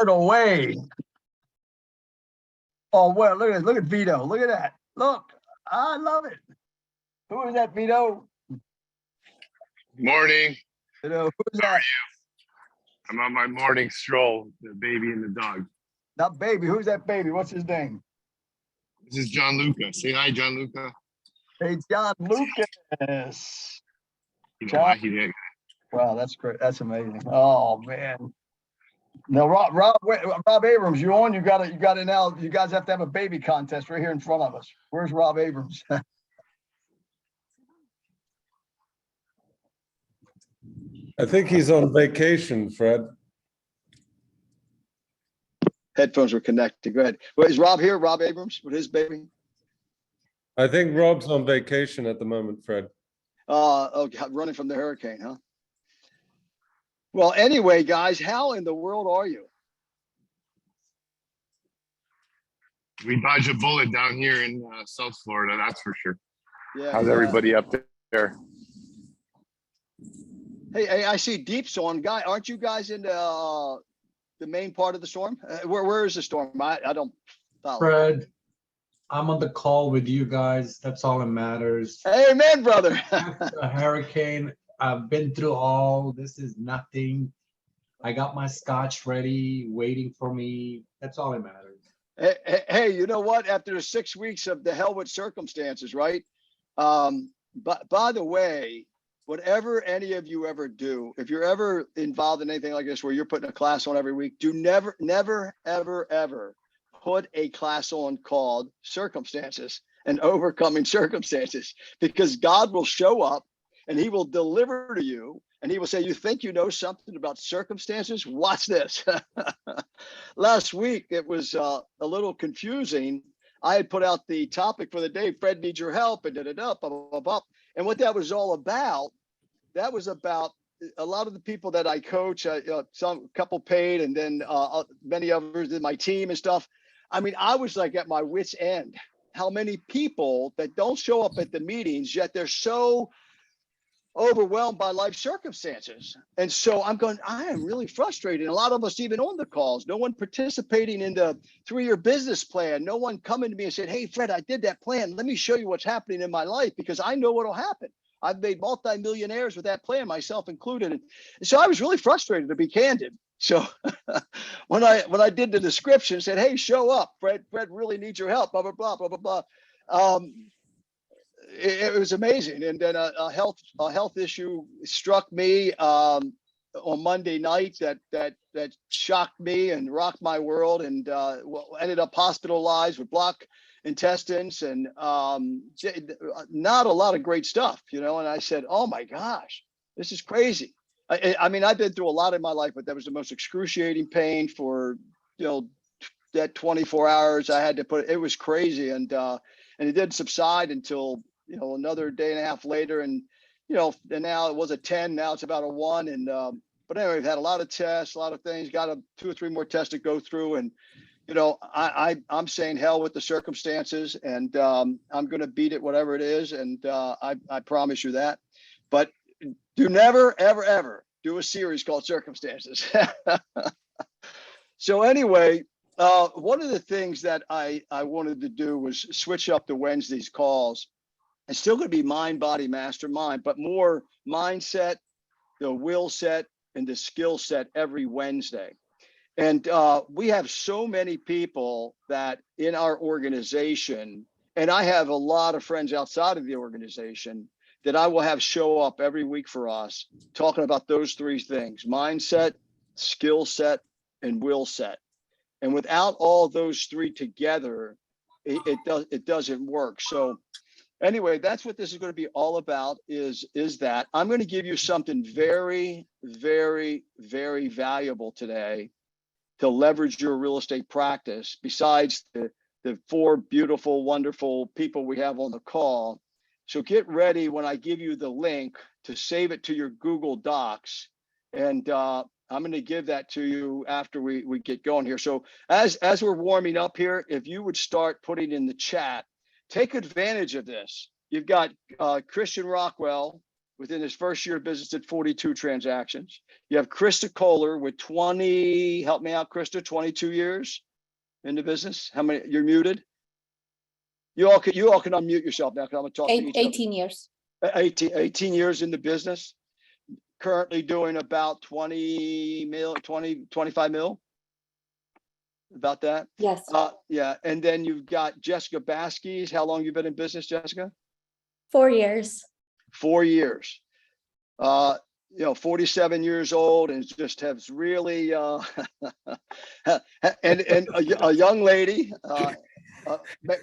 No way. Oh, well, look at Vito. Look at that. Look, I love it. Who is that, Vito? Morning. Who's that? I'm on my morning stroll, the baby and the dog. Not baby. Who's that baby? What's his name? This is John Luca. Say hi, John Luca. Hey, John Lucas. You know John. why he did. Wow, that's great. That's amazing. Oh man. Now, Rob Abrams, you on? You got it now. You guys have to have a baby contest right here in front of us. Where's Rob Abrams? I think he's on vacation, Fred. Headphones were connected. Go ahead. Well, is Rob here? Rob Abrams with his baby? I think Rob's on vacation at the moment, Fred. Okay, running from the hurricane, huh? Well, anyway, guys, how in the world are you? We dodged a bullet down here in South Florida, that's for sure. Yeah. How's everybody up there? Hey, I see Deep's on. Guy, aren't you guys in the main part of the storm? Where is the storm? I don't follow. Fred, I'm on the call with you guys. That's all that matters. Amen, brother. A hurricane. I've been through all. This is nothing. I got my scotch ready, waiting for me. That's all that matters. Hey, you know what? After 6 weeks of the hell with circumstances, right? But by the way, whatever any of you ever do, if you're ever involved in anything like this where you're putting a class on every week, do never, ever put a class on called Circumstances and Overcoming Circumstances, because God will show up and he will deliver to you and he will say, you think you know something about circumstances? Watch this. Last week, it was a little confusing. I had put out the topic for the day, Fred needs your help, and blah, blah, blah. And what that was all about, that was about a lot of the people that I coach, some couple paid, and then many others in my team and stuff. I mean, I was like at my wit's end. How many people that don't show up at the meetings, yet they're so overwhelmed by life circumstances. And so I'm going, I am really frustrated. A lot of us even on the calls, no one participating in the 3-year business plan, no one coming to me and said, hey, Fred, I did that plan. Let me show you what's happening in my life, because I know what'll happen. I've made multimillionaires with that plan, myself included. And so I was really frustrated, to be candid. So when I did the description, said, hey, show up, Fred really needs your help, blah, blah, blah, blah, blah, blah. It was amazing. And then a health issue struck me on Monday night that shocked me and rocked my world, and ended up hospitalized with blocked intestines and not a lot of great stuff, you know. And I said, oh my gosh, this is crazy. I mean, I've been through a lot in my life, but that was the most excruciating pain for, you know, that 24 hours I had to put. It was crazy. And it didn't subside until, you know, another day and a half later. And, you know, and now it was a 10, now it's about a 1. And, but anyway, we've had a lot of tests, a lot of things, got 2 or 3 more tests to go through. And, you know, I'm saying hell with the circumstances, and I'm going to beat it, whatever it is. And I promise you that. But do never, ever do a series called Circumstances. So anyway, one of the things that I wanted to do was switch up the Wednesday's calls. It's still going to be mind, body, mastermind, but more mindset, the will set, and the skill set every Wednesday. And we have so many people that in our organization, and I have a lot of friends outside of the organization that I will have show up every week for us, talking about those 3 things: mindset, skill set, and will set. And without all those 3 together, it doesn't work. So anyway, that's what this is going to be all about, is that I'm going to give you something very, very, very valuable today to leverage your real estate practice, besides the 4 beautiful, wonderful people we have on the call. So get ready when I give you the link to save it to your Google Docs. And I'm going to give that to you after we get going here. So as we're warming up here, if you would start putting in the chat, take advantage of this. You've got Christian Rockwell, within his first year of business did 42 transactions. You have Krista Kohler with 20, help me out, Krista, 22 years in the business. How many? You're muted. You all can unmute yourself now because I'm gonna talk to each 18 years. of 18 years in the business. Currently doing about 25 mil. About that. Yes. Yeah. And then you've got Jessica Baskis. How long you been in business, Jessica? 4 years. 4 years. 47 years old and just has really and a young lady.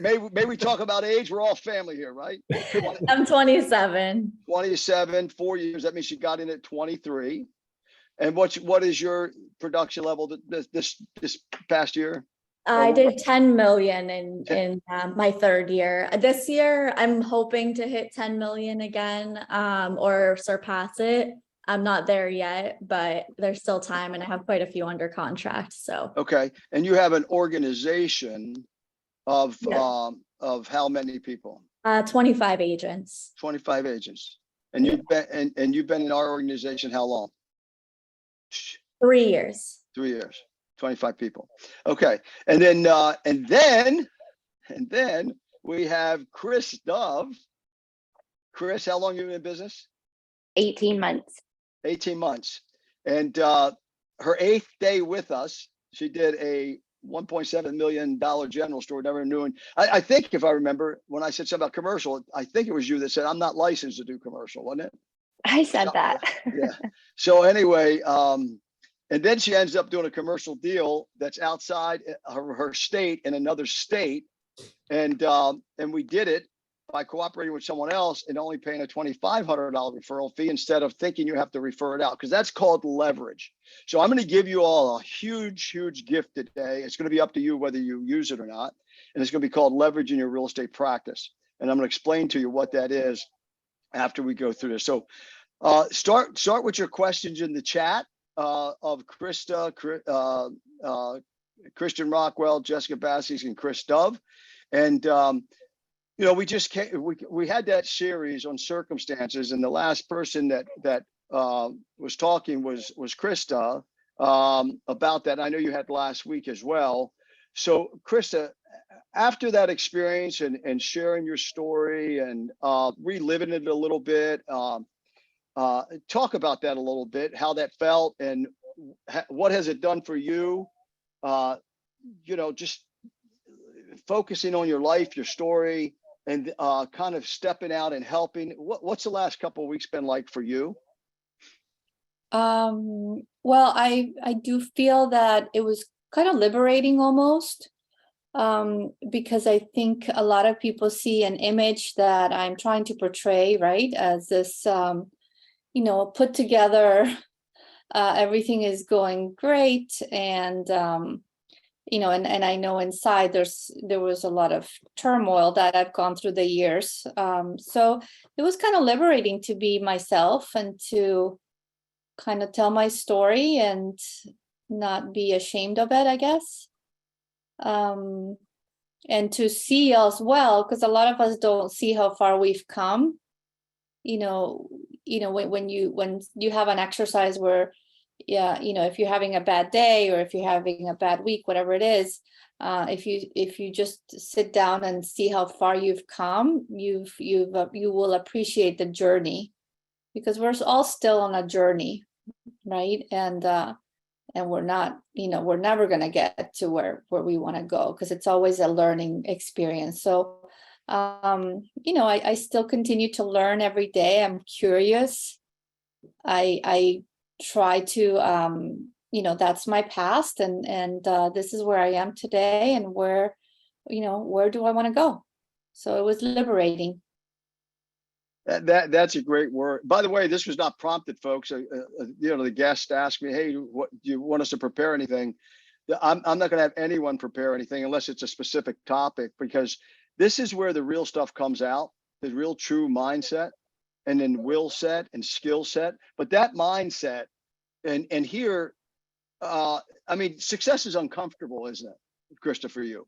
May we talk about age? We're all family here, right? I'm 27. 27, 4 years. That means she got in at 23. And what is your production level this past year? I did 10 million in my third year. This year, I'm hoping to hit 10 million again, or surpass it. I'm not there yet, but there's still time, and I have quite a few under contract. So Okay, and you have an organization of Yeah. Of how many people? 25 agents. 25 agents. And you've been in our organization how long? 3 years. 3 years. 25 people. Okay. And then we have Chris Dove. Chris, how long you been in business? 18 months. 18 months. And her 8th day with us, she did a $1.7 million general store, never knew. And I think if I remember when I said something about commercial, I think it was you that said, I'm not licensed to do commercial, wasn't it? I said that. Yeah. So anyway, and then she ends up doing a commercial deal that's outside her state in another state. And we did it by cooperating with someone else and only paying a $2,500 referral fee instead of thinking you have to refer it out, because that's called leverage. So I'm going to give you all a huge gift today. It's going to be up to you whether you use it or not. And it's going to be called leverage in your real estate practice. And I'm going to explain to you what that is after we go through this. So start with your questions in the chat of Krista, Christian Rockwell, Jessica Baskis, and Chris Dove. And we just we had that series on circumstances, and the last person that was talking was Krista about that. I know you had last week as well. So Krista, after that experience and sharing your story and reliving it a little bit, talk about that a little bit, how that felt and what has it done for you? Just focusing on your life, your story, and kind of stepping out and helping. What's the last couple of weeks been like for you? Well, I do feel that it was kind of liberating almost, because I think a lot of people see an image that I'm trying to portray, right, as this put together, everything is going great, and and I know inside there was a lot of turmoil that I've gone through the years. So it was kind of liberating to be myself and to kind of tell my story and not be ashamed of it, I guess. And to see as well, because a lot of us don't see how far we've come. When you have an exercise where, if you're having a bad day or if you're having a bad week, whatever it is, if you just sit down and see how far you've come, you will appreciate the journey, because we're all still on a journey, right? And we're not, we're never going to get to where we want to go, because it's always a learning experience. So I still continue to learn every day. I'm curious. I try to, that's my past, and this is where I am today, and where do I want to go? So it was liberating. That's a great word. By the way, this was not prompted, folks. The guest asked me, "Hey, what do you want us to prepare anything?" I'm not going to have anyone prepare anything unless it's a specific topic, because this is where the real stuff comes out, the real true mindset, and then will set and skill set. But that mindset, and here, success is uncomfortable, isn't it, Krista, for you?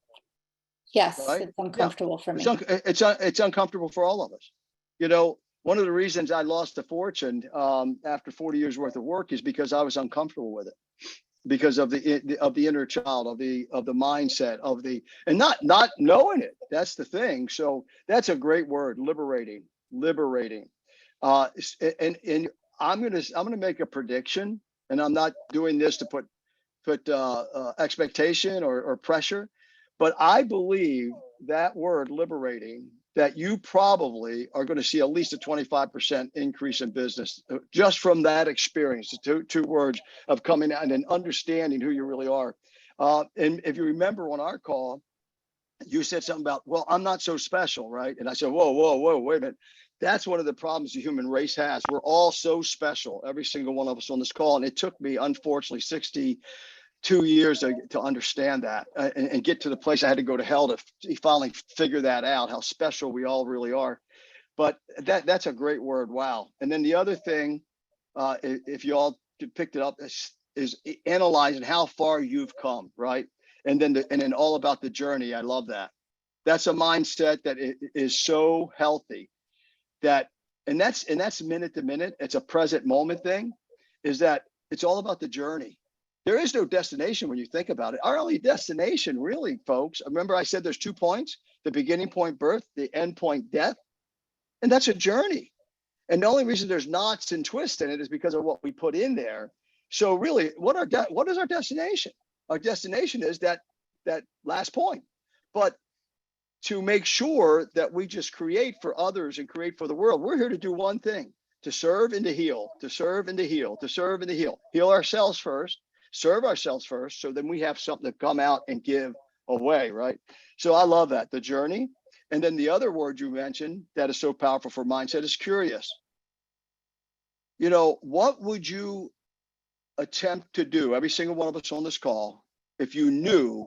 Yes, right? it's uncomfortable for me. It's uncomfortable for all of us. one of the reasons I lost a fortune after 40 years worth of work is because I was uncomfortable with it, because of the inner child, of the mindset, and not knowing it. That's the thing. So that's a great word, liberating. And I'm gonna make a prediction, and I'm not doing this to put expectation or pressure, but I believe that word liberating, that you probably are going to see at least a 25% increase in business just from that experience. Two words of coming out and understanding who you really are. And if you remember on our call, you said something about, well, I'm not so special, right? And I said, whoa, wait a minute. That's one of the problems the human race has. We're all so special, every single one of us on this call. And it took me, unfortunately, 62 years to understand that and get to the place I had to go to hell to finally figure that out, how special we all really are. But that's a great word. Wow. And then the other thing, if you all picked it up, is analyzing how far you've come, right? And then all about the journey. I love that. That's a mindset that is so healthy. And that's minute to minute. It's a present moment thing. Is that it's all about the journey. There is no destination when you think about it. Our only destination, really, folks. Remember, I said there's 2 points: the beginning point, birth; the end point, death. And that's a journey. And the only reason there's knots and twists in it is because of what we put in there. So really, what is our destination? Our destination is that last point. But to make sure that we just create for others and create for the world, we're here to do one thing: to serve and to heal, to serve and to heal, to serve and to heal. Heal ourselves first, serve ourselves first, so then we have something to come out and give away, right? So I love that, the journey. And then the other word you mentioned that is so powerful for mindset is curious. You know, what would you attempt to do, every single one of us on this call, if you knew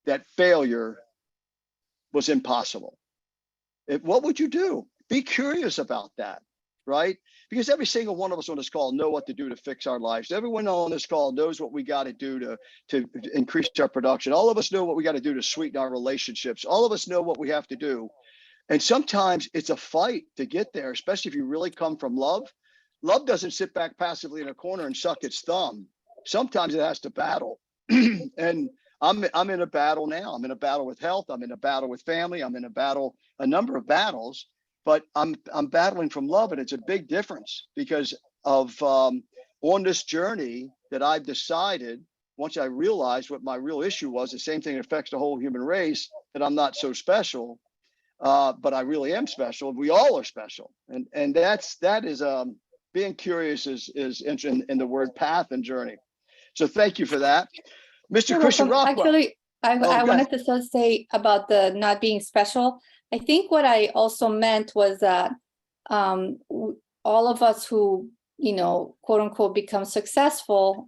that failure was impossible? What would you do? Be curious about that, right? Because every single one of us on this call know what to do to fix our lives. Everyone on this call knows what we got to do to increase our production. All of us know what we got to do to sweeten our relationships. All of us know what we have to do. And sometimes it's a fight to get there, especially if you really come from love. Love doesn't sit back passively in a corner and suck its thumb. Sometimes it has to battle. And I'm in a battle now. I'm in a battle with health. I'm in a battle with family. I'm in a number of battles, but I'm battling from love. And it's a big difference because of on this journey that I've decided, once I realized what my real issue was, the same thing affects the whole human race, that I'm not so special, but I really am special. We all are special. And that is being curious is in the word path and journey. So thank you for that. Mr. You're Christian welcome. Rockwell. Actually, I go ahead. wanted to just say about the not being special. I think what I also meant was that all of us who, quote unquote, become successful,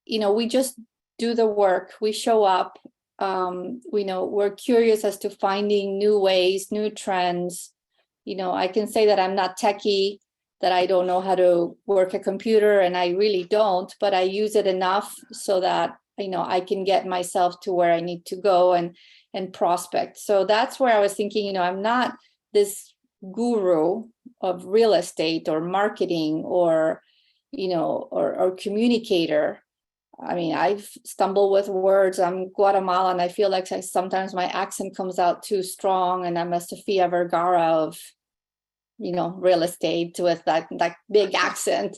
we just do the work. We show up. We're curious as to finding new ways, new trends. I can say that I'm not techie, that I don't know how to work a computer, and I really don't, but I use it enough so that, I can get myself to where I need to go and prospect. So that's where I was thinking, I'm not this guru of real estate or marketing or communicator. I mean, I've stumbled with words. I'm Guatemalan. I feel like sometimes my accent comes out too strong, and I'm a Sofia Vergara of real estate with that big accent.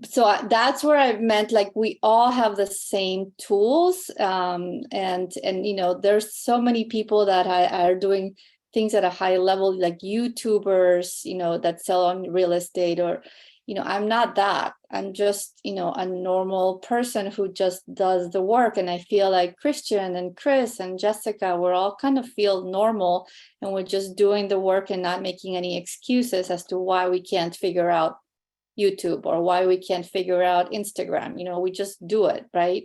So that's where I meant, like, we all have the same tools. And there's so many people that are doing things at a high level, like YouTubers, that sell on real estate, or, I'm not that. I'm just, a normal person who just does the work. And I feel like Christian and Chris and Jessica, we're all kind of feel normal, and we're just doing the work and not making any excuses as to why we can't figure out YouTube or why we can't figure out Instagram. We just do it, right?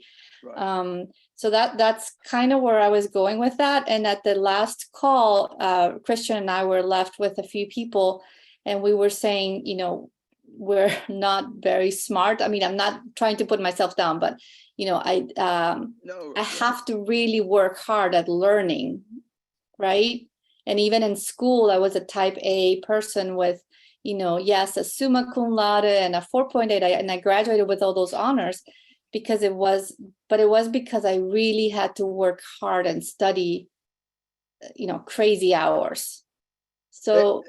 So that's kind of where I was going with that. And at the last call, Christian and I were left with a few people, and we were saying, we're not very smart. I mean, I'm not trying to put myself down, but I have to really work hard at learning, right? And even in school, I was a type A person with, yes, a summa cum laude and a 4.8, and I graduated with all those honors because it was because I really had to work hard and study, crazy hours. So,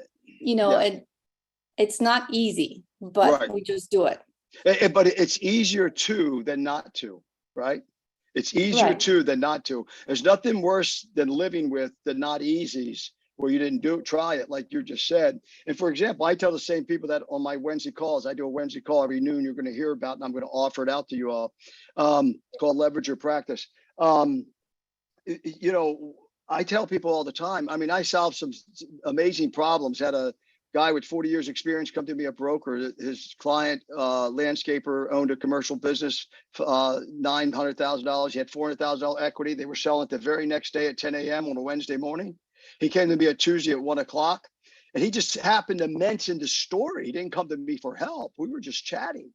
it's not easy, but Right. we just do it. But it's easier to than not to, right? It's easier Right. to than not to. There's nothing worse than living with the not easies where you didn't try it, like you just said. And for example, I tell the same people that on my Wednesday calls, I do a Wednesday call every noon you're going to hear about, and I'm going to offer it out to you all, called Leverage Your Practice. I tell people all the time, I mean, I solved some amazing problems. Had a guy with 40 years experience come to me, a broker. His client, landscaper, owned a commercial business, $900,000. He had $400,000 equity. They were selling it the very next day at 10 a.m. on a Wednesday morning. He came to me a Tuesday at 1 o'clock, and he just happened to mention the story. He didn't come to me for help. We were just chatting.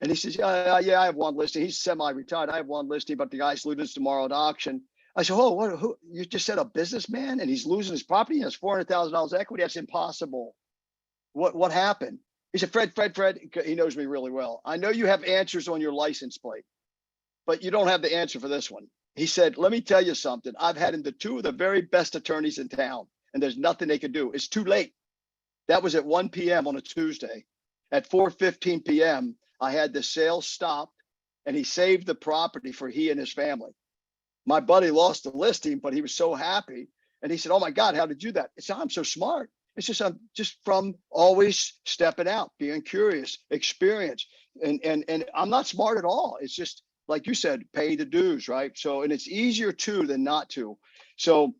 And he says, yeah, I have one listing. He's semi-retired. I have one listing, but the guy's losing this tomorrow at auction. I said, oh, who? You just said a businessman and he's losing his property. He has $400,000 equity. That's impossible. What happened? He said, Fred, he knows me really well. I know you have answers on your license plate, but you don't have the answer for this one. He said, let me tell you something. I've had into two of the very best attorneys in town, and there's nothing they could do. It's too late. That was at 1 p.m. on a Tuesday. At 4:15 p.m., I had the sale stopped, and he saved the property for he and his family. My buddy lost the listing, but he was so happy. And he said, oh my God, how did you do that? It's I'm so smart. It's just I'm just from always stepping out, being curious, experience. And I'm not smart at all. It's just like you said, pay the dues, right? So, and it's easier to than not to. So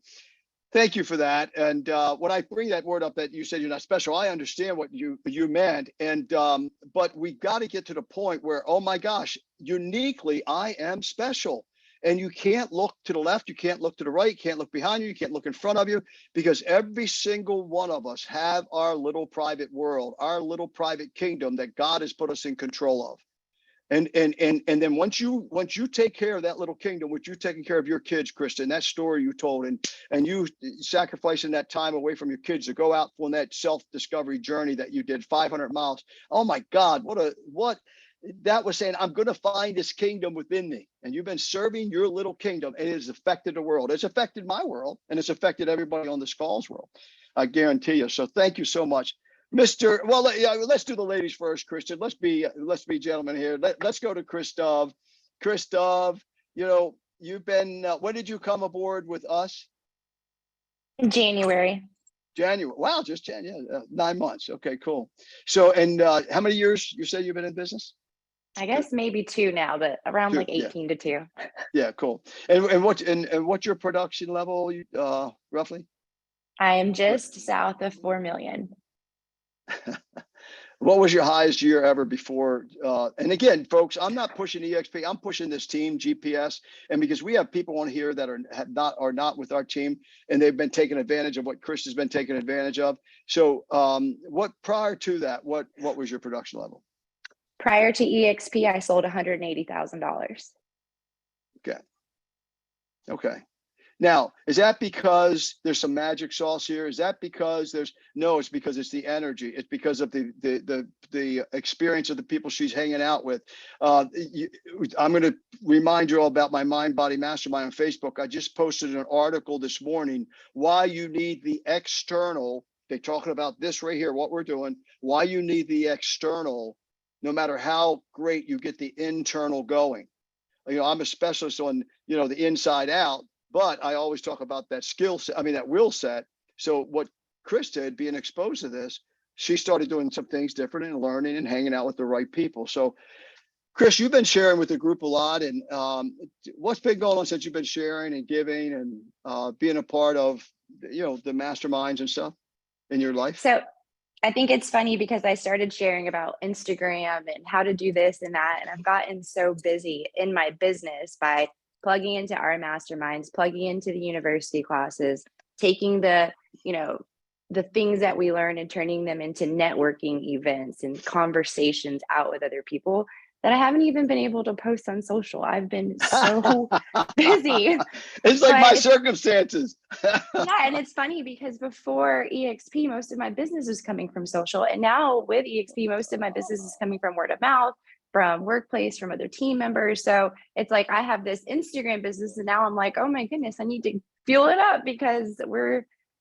thank you for that. And when I bring that word up that you said you're not special, I understand what you meant. And but we got to get to the point where, oh my gosh, uniquely, I am special. And you can't look to the left, you can't look to the right, you can't look behind you, you can't look in front of you, because every single one of us have our little private world, our little private kingdom that God has put us in control of. And then once you take care of that little kingdom, which you're taking care of your kids, Kristen, that story you told, and you sacrificing that time away from your kids to go out on that self-discovery journey that you did 500 miles. Oh my God, what that was saying, I'm going to find this kingdom within me. And you've been serving your little kingdom, and it has affected the world. It's affected my world, and it's affected everybody on this call's world. I guarantee you. So thank you so much. Let's do the ladies first, Kristen. Let's be gentlemen here. Let's go to Christoph. Christoph, you've been, when did you come aboard with us? January. January. Wow, just 9 months. Okay, cool. So, and how many years you say you've been in business? I guess maybe 2 now, but around 2, like 18 to 2. Yeah, cool. And what's your production level, roughly? I am just south of 4 million. What was your highest year ever before? And again, folks, I'm not pushing EXP. I'm pushing this team, GPS, and because we have people on here that are not with our team, and they've been taking advantage of what Chris has been taking advantage of. So, what prior to that, what was your production level? Prior to EXP, I sold $180,000. Okay. Now, is that because there's some magic sauce here? Is that because it's because it's the energy. It's because of the experience of the people she's hanging out with. I'm going to remind you all about my Mind Body Mastermind on Facebook. I just posted an article this morning, why you need the external. They're talking about this right here, what we're doing, why you need the external, no matter how great you get the internal going. I'm a specialist on, the inside out. But I always talk about that skill set, that will set. So what Chris did, being exposed to this, she started doing some things different and learning and hanging out with the right people. So Chris, you've been sharing with the group a lot. And what's been going on since you've been sharing and giving and being a part of, the masterminds and stuff in your life? So I think it's funny because I started sharing about Instagram and how to do this and that. And I've gotten so busy in my business by plugging into our masterminds, plugging into the university classes, taking the things that we learn and turning them into networking events and conversations out with other people, that I haven't even been able to post on social. I've been so busy. It's like my But circumstances. yeah, and it's funny because before EXP, most of my business was coming from social. And now with EXP, most of my business is coming from word of mouth, from workplace, from other team members. So it's like I have this Instagram business, and now I'm like, oh my goodness, I need to fuel it up because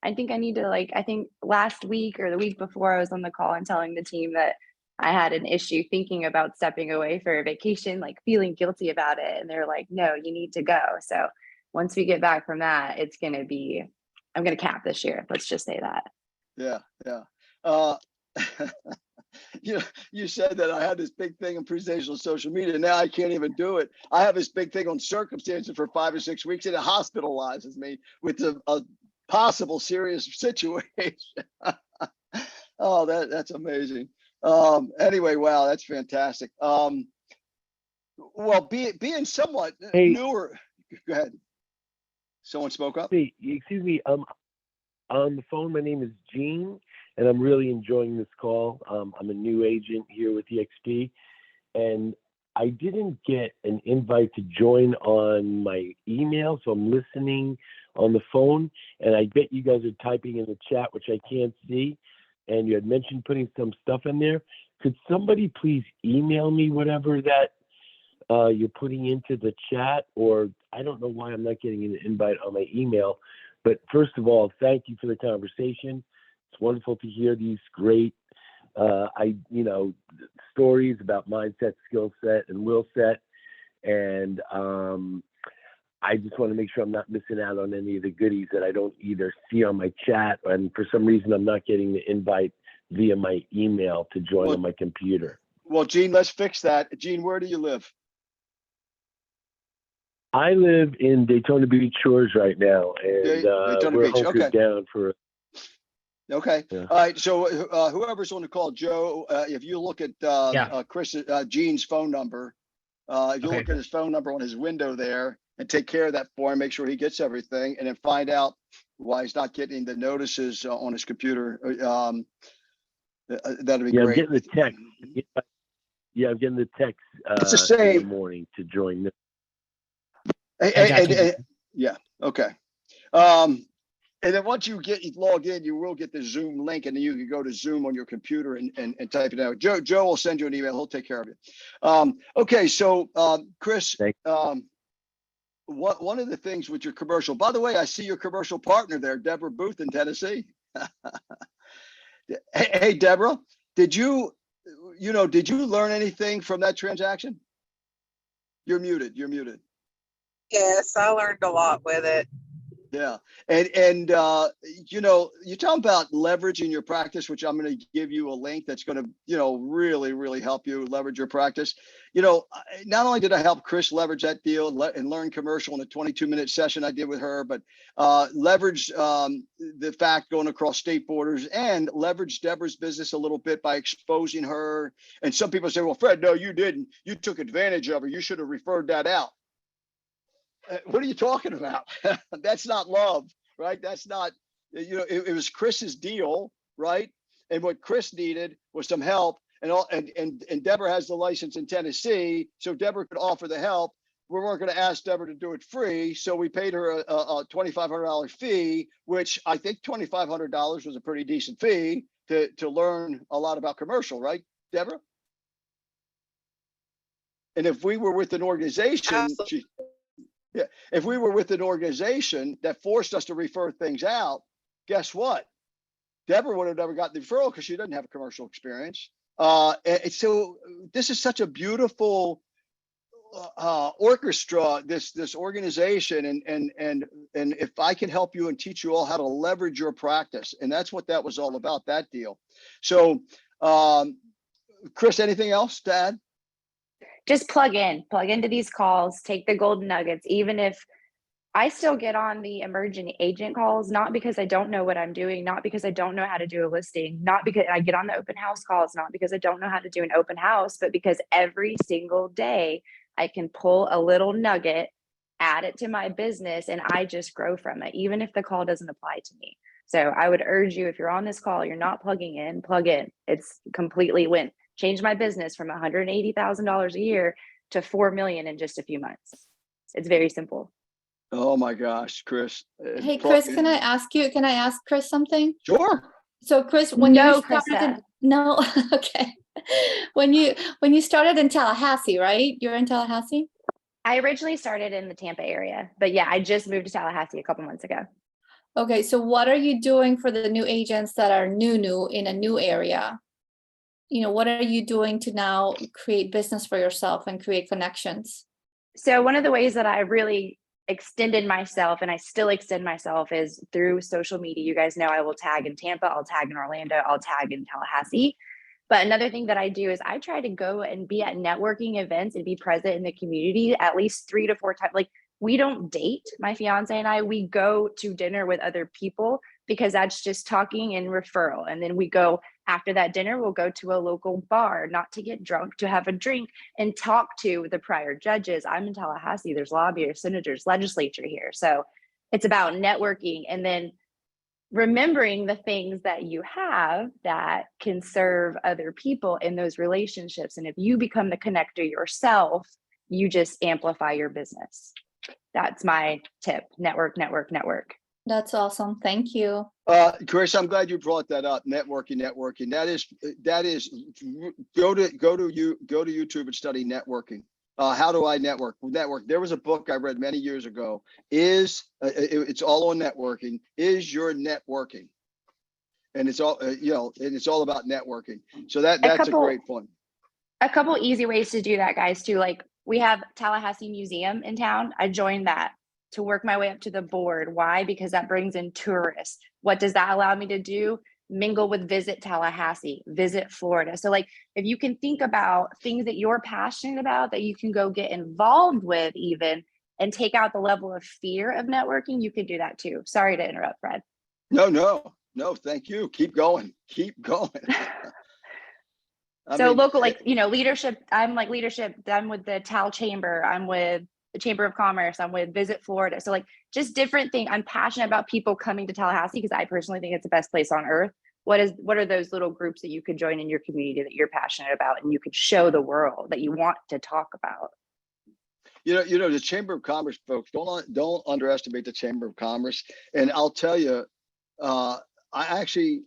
I think last week or the week before I was on the call and telling the team that I had an issue thinking about stepping away for a vacation, like feeling guilty about it. And they're like, no, you need to go. So once we get back from that, I'm going to cap this year. Let's just say that. Yeah, yeah. Uh, you said that I had this big thing in presentation on social media. Now I can't even do it. I have this big thing on circumstances for 5 or 6 weeks, and it hospitalizes me with a possible serious situation. Oh, that's amazing. Anyway, wow, that's fantastic. Well, being somewhat newer, go ahead. Someone spoke up. Hey, excuse me. On the phone, my name is Gene, and I'm really enjoying this call. I'm a new agent here with EXP, and I didn't get an invite to join on my email, so I'm listening on the phone, and I bet you guys are typing in the chat, which I can't see, and you had mentioned putting some stuff in there. Could somebody please email me whatever that you're putting into the chat? Or I don't know why I'm not getting an invite on my email. But first of all, thank you for the conversation. It's wonderful to hear these great stories about mindset, skill set, and will set. And I just want to make sure I'm not missing out on any of the goodies that I don't either see on my chat, and for some reason I'm not getting the invite via my email to join on my computer. Well, Gene, let's fix that. Gene, where do you live? I live in Daytona Beach Shores right now, and Daytona we're Beach. hunkered Okay. down for. Okay. Yeah. All right. So whoever's on the call, Joe, if you look at Gene's phone number, if you look at his phone number on his window there and take care of that for him, make sure he gets everything, and then find out why he's not getting the notices on his computer. That'd be great. I'm getting the text. Yeah, I'm getting the text It's the in same. the morning to join this. Yeah. Okay. And then once you log in, you will get the Zoom link, and then you can go to Zoom on your computer and type it out. Joe will send you an email. He'll take care of you. Okay. So, Chris, one of the things with your commercial, by the way, I see your commercial partner there, Deborah Booth in Tennessee. Hey, Deborah, did you learn anything from that transaction? You're muted. Yes, I learned a lot with it. Yeah. And you're talking about leveraging your practice, which I'm going to give you a link that's going to, really, really help you leverage your practice. Not only did I help Chris leverage that deal and learn commercial in a 22-minute session I did with her, but leverage the fact going across state borders and leverage Deborah's business a little bit by exposing her. And some people say, well, Fred, no, you didn't. You took advantage of her. You should have referred that out. What are you talking about? That's not love, right? That's not, it was Chris's deal, right? And what Chris needed was some help, and Deborah has the license in Tennessee, so Deborah could offer the help. We weren't going to ask Deborah to do it free, so we paid her a $2,500 fee, which I think $2,500 was a pretty decent fee to learn a lot about commercial, right, Deborah? And if we were with an organization, if we were with an organization that forced us to refer things out, guess what? Deborah would have never got the referral because she doesn't have a commercial experience. And so this is such a beautiful orchestra, this organization, and if I can help you and teach you all how to leverage your practice, and that's what that was all about, that deal. So, Chris, anything else to add? Just plug into these calls, take the golden nuggets. Even if I still get on the emerging agent calls, not because I don't know what I'm doing, not because I don't know how to do a listing, not because I get on the open house calls, not because I don't know how to do an open house, but because every single day I can pull a little nugget, add it to my business, and I just grow from it, even if the call doesn't apply to me. So I would urge you, if you're on this call, you're not plugging in, plug in. It's completely win. changed my business from $180,000 a year to 4 million in just a few months. It's very simple. Oh my gosh, Chris. Hey, Chris, can I ask Chris something? Sure. So Chris, when No, you started, Krista. no, okay. When you started in Tallahassee, right? You're in Tallahassee? I originally started in the Tampa area, but yeah, I just moved to Tallahassee a couple months ago. Okay, so what are you doing for the new agents that are new in a new area? You know, what are you doing to now create business for yourself and create connections? So one of the ways that I really extended myself, and I still extend myself, is through social media. You guys know I will tag in Tampa, I'll tag in Orlando, I'll tag in Tallahassee. But another thing that I do is I try to go and be at networking events and be present in the community at least 3 to 4 times. Like, we don't date, my fiance and I, we go to dinner with other people because that's just talking and referral. And then we go after that dinner, we'll go to a local bar, not to get drunk, to have a drink and talk to the prior judges. I'm in Tallahassee, there's lobbyists, senators, legislature here. So it's about networking and then remembering the things that you have that can serve other people in those relationships. And if you become the connector yourself, you just amplify your business. That's my tip. Network, network, network. That's awesome. Thank you. Chris, I'm glad you brought that up. Networking. That is go to YouTube and study networking. How do I network? There was a book I read many years ago. It's all on networking. Is your networking? And it's all and it's all about networking. So that's a great one. A couple easy ways to do that, guys, too. Like, we have Tallahassee Museum in town. I joined that to work my way up to the board. Why? Because that brings in tourists. What does that allow me to do? Mingle with Visit Tallahassee, Visit Florida. So like, if you can think about things that you're passionate about that you can go get involved with even and take out the level of fear of networking, you could do that too. Sorry to interrupt, Fred. No, thank you. Keep going. Local, leadership. I'm with the Tal Chamber. I'm with the Chamber of Commerce. I'm with Visit Florida. So like, just different things. I'm passionate about people coming to Tallahassee because I personally think it's the best place on earth. What are those little groups that you could join in your community that you're passionate about and you could show the world that you want to talk about? The Chamber of Commerce folks, don't underestimate the Chamber of Commerce. And I'll tell you, I actually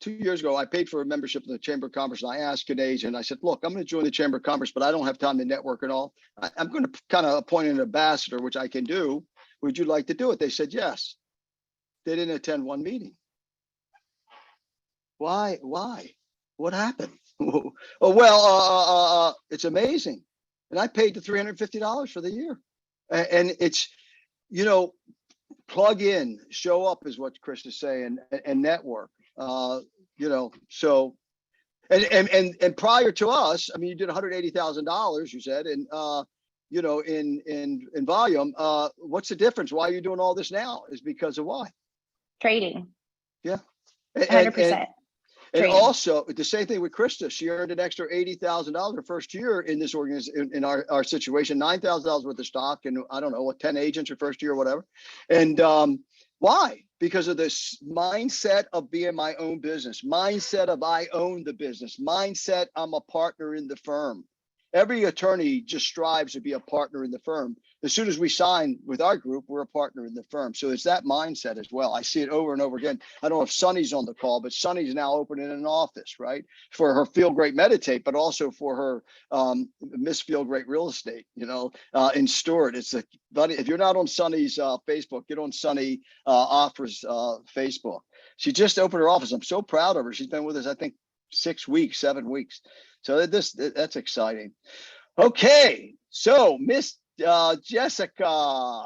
2 years ago, I paid for a membership in the Chamber of Commerce, and I asked an agent, I said, look, I'm going to join the Chamber of Commerce, but I don't have time to network and all. I'm going to kind of appoint an ambassador, which I can do. Would you like to do it? They said, yes. They didn't attend one meeting. Why? What happened? Oh, well, it's amazing. And I paid the $350 for the year. And it's, plug in, show up is what Chris is saying, and network. So and prior to us, I mean, you did $180,000, you said, and in volume. What's the difference? Why are you doing all this now? Is because of why? Trading. Yeah. 100%. And also the same thing with Krista. She earned an extra $80,000 her first year in this organization, in our situation, $9,000 worth of stock, and I don't know what 10 agents her first year or whatever. And why? Because of this mindset of being my own business, mindset of I own the business, mindset I'm a partner in the firm. Every attorney just strives to be a partner in the firm. As soon as we sign with our group, we're a partner in the firm. So it's that mindset as well. I see it over and over again. I don't know if Sunny's on the call, but Sunny's now opening an office, right? For her Feel Great Meditate, but also for her Miss Feel Great Real Estate, in Stewart. It's a buddy. If you're not on Sunny's Facebook, get on Sunny Offers Facebook. She just opened her office. I'm so proud of her. She's been with us, I think, 7 weeks. So that's exciting. Okay, so Miss Jessica,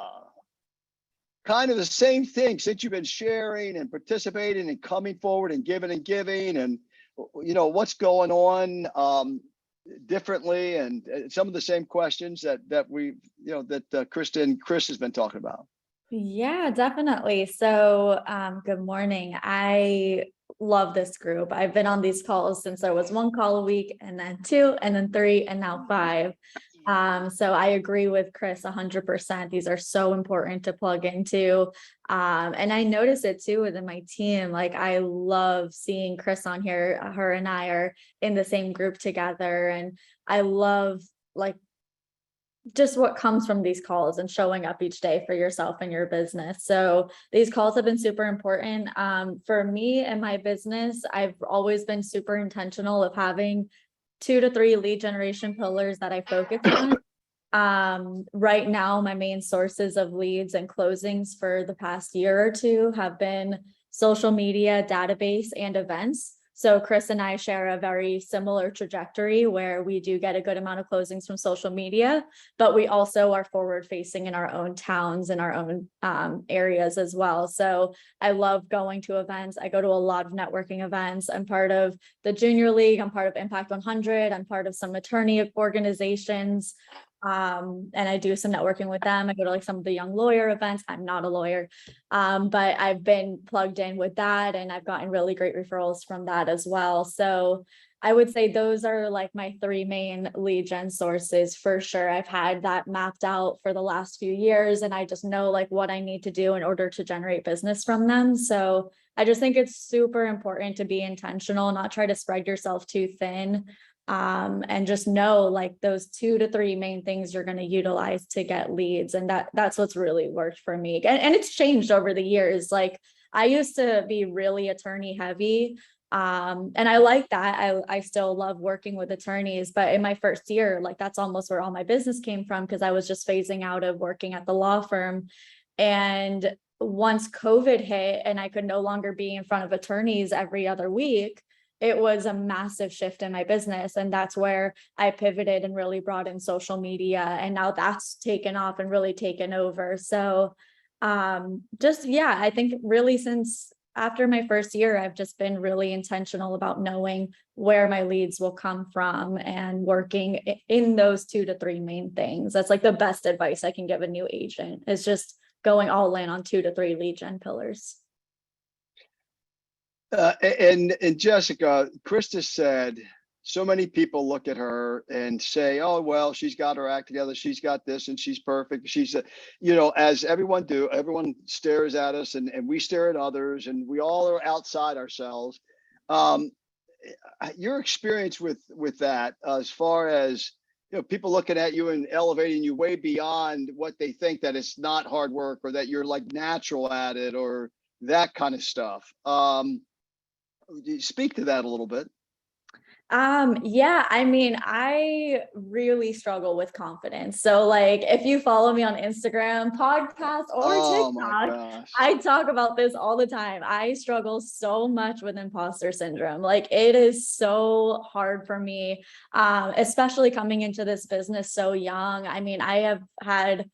kind of the same thing since you've been sharing and participating and coming forward and giving and what's going on differently, and some of the same questions that we that Krista and Chris has been talking about. Yeah, definitely. So good morning. I love this group. I've been on these calls since there was 1 call a week, and then 2, and then 3, and now 5. So I agree with Chris 100%. These are so important to plug into. And I notice it too within my team. Like I love seeing Chris on here. Her and I are in the same group together. And I love like just what comes from these calls and showing up each day for yourself and your business. So these calls have been super important. For me and my business, I've always been super intentional of having 2 to 3 lead generation pillars that I focus on. Right now, my main sources of leads and closings for the past year or two have been social media, database, and events. So Chris and I share a very similar trajectory where we do get a good amount of closings from social media, but we also are forward facing in our own towns and our own areas as well. So I love going to events. I go to a lot of networking events. I'm part of the Junior League. I'm part of Impact 100. I'm part of some attorney organizations. And I do some networking with them. I go to like some of the young lawyer events. I'm not a lawyer, but I've been plugged in with that and I've gotten really great referrals from that as well. So I would say those are like my 3 main lead gen sources for sure. I've had that mapped out for the last few years and I just know like what I need to do in order to generate business from them. So I just think it's super important to be intentional, not try to spread yourself too thin. And just know like those 2 to 3 main things you're going to utilize to get leads. And that's what's really worked for me. And it's changed over the years. Like I used to be really attorney heavy. And I like that. I still love working with attorneys, but in my first year, like that's almost where all my business came from because I was just phasing out of working at the law firm. And once COVID hit and I could no longer be in front of attorneys every other week, it was a massive shift in my business. And that's where I pivoted and really brought in social media. And now that's taken off and really taken over. So I think really since after my first year, I've just been really intentional about knowing where my leads will come from and working in those 2 to 3 main things. That's like the best advice I can give a new agent is just going all in on 2 to 3 lead gen pillars. And Jessica, Krista said, so many people look at her and say, oh, well, she's got her act together. She's got this and she's perfect. She's, as everyone stares at us and we stare at others and we all are outside ourselves. Your experience with that, as far as, people looking at you and elevating you way beyond what they think that it's not hard work or that you're like natural at it or that kind of stuff. Speak to that a little bit. I mean, I really struggle with confidence. So like if you follow me on Instagram, podcast, or TikTok, I talk about this all the time. I struggle so much with imposter syndrome. Like it is so hard for me, especially coming into this business so young. I mean, I have had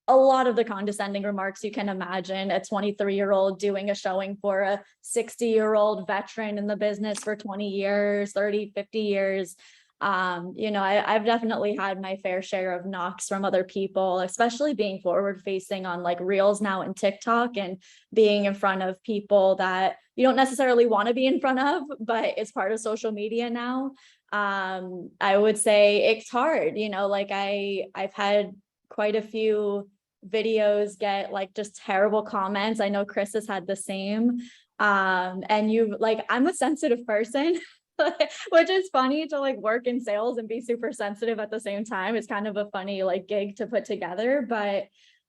a lot of the condescending remarks you can imagine. A 23-year-old doing a showing for a 60-year-old veteran in the business for 20 years, 30, 50 years. I've definitely had my fair share of knocks from other people, especially being forward facing on like Reels now and TikTok and being in front of people that you don't necessarily want to be in front of, but it's part of social media now. I would say it's hard, I've had quite a few videos get like just terrible comments. I know Chris has had the same. And I'm a sensitive person, which is funny to like work in sales and be super sensitive at the same time. It's kind of a funny like gig to put together, but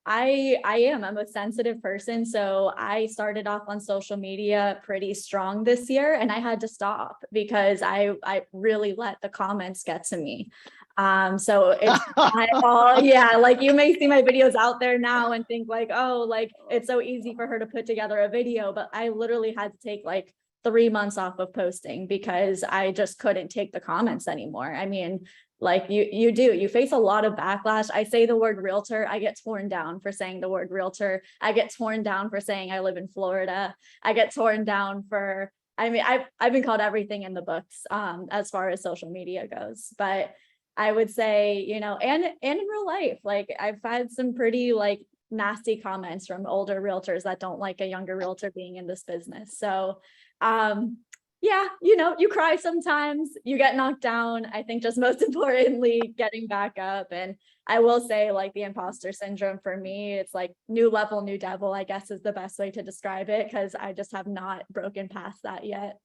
I'm a sensitive person. So I started off on social media pretty strong this year and I had to stop because I really let the comments get to me. So it's like you may see my videos out there now and think like, oh, like it's so easy for her to put together a video, but I literally had to take like 3 months off of posting because I just couldn't take the comments anymore. I mean, like you face a lot of backlash. I say the word realtor, I get torn down for saying the word realtor. I get torn down for saying I live in Florida. I get torn down for, I've been called everything in the books as far as social media goes, but I would say, and in real life, like I've had some pretty like nasty comments from older realtors that don't like a younger realtor being in this business. So, yeah, you know, you cry sometimes, you get knocked down. I think just most importantly, getting back up. And I will say, like, the imposter syndrome for me, it's like new level, new devil, I guess is the best way to describe it, because I just have not broken past that yet.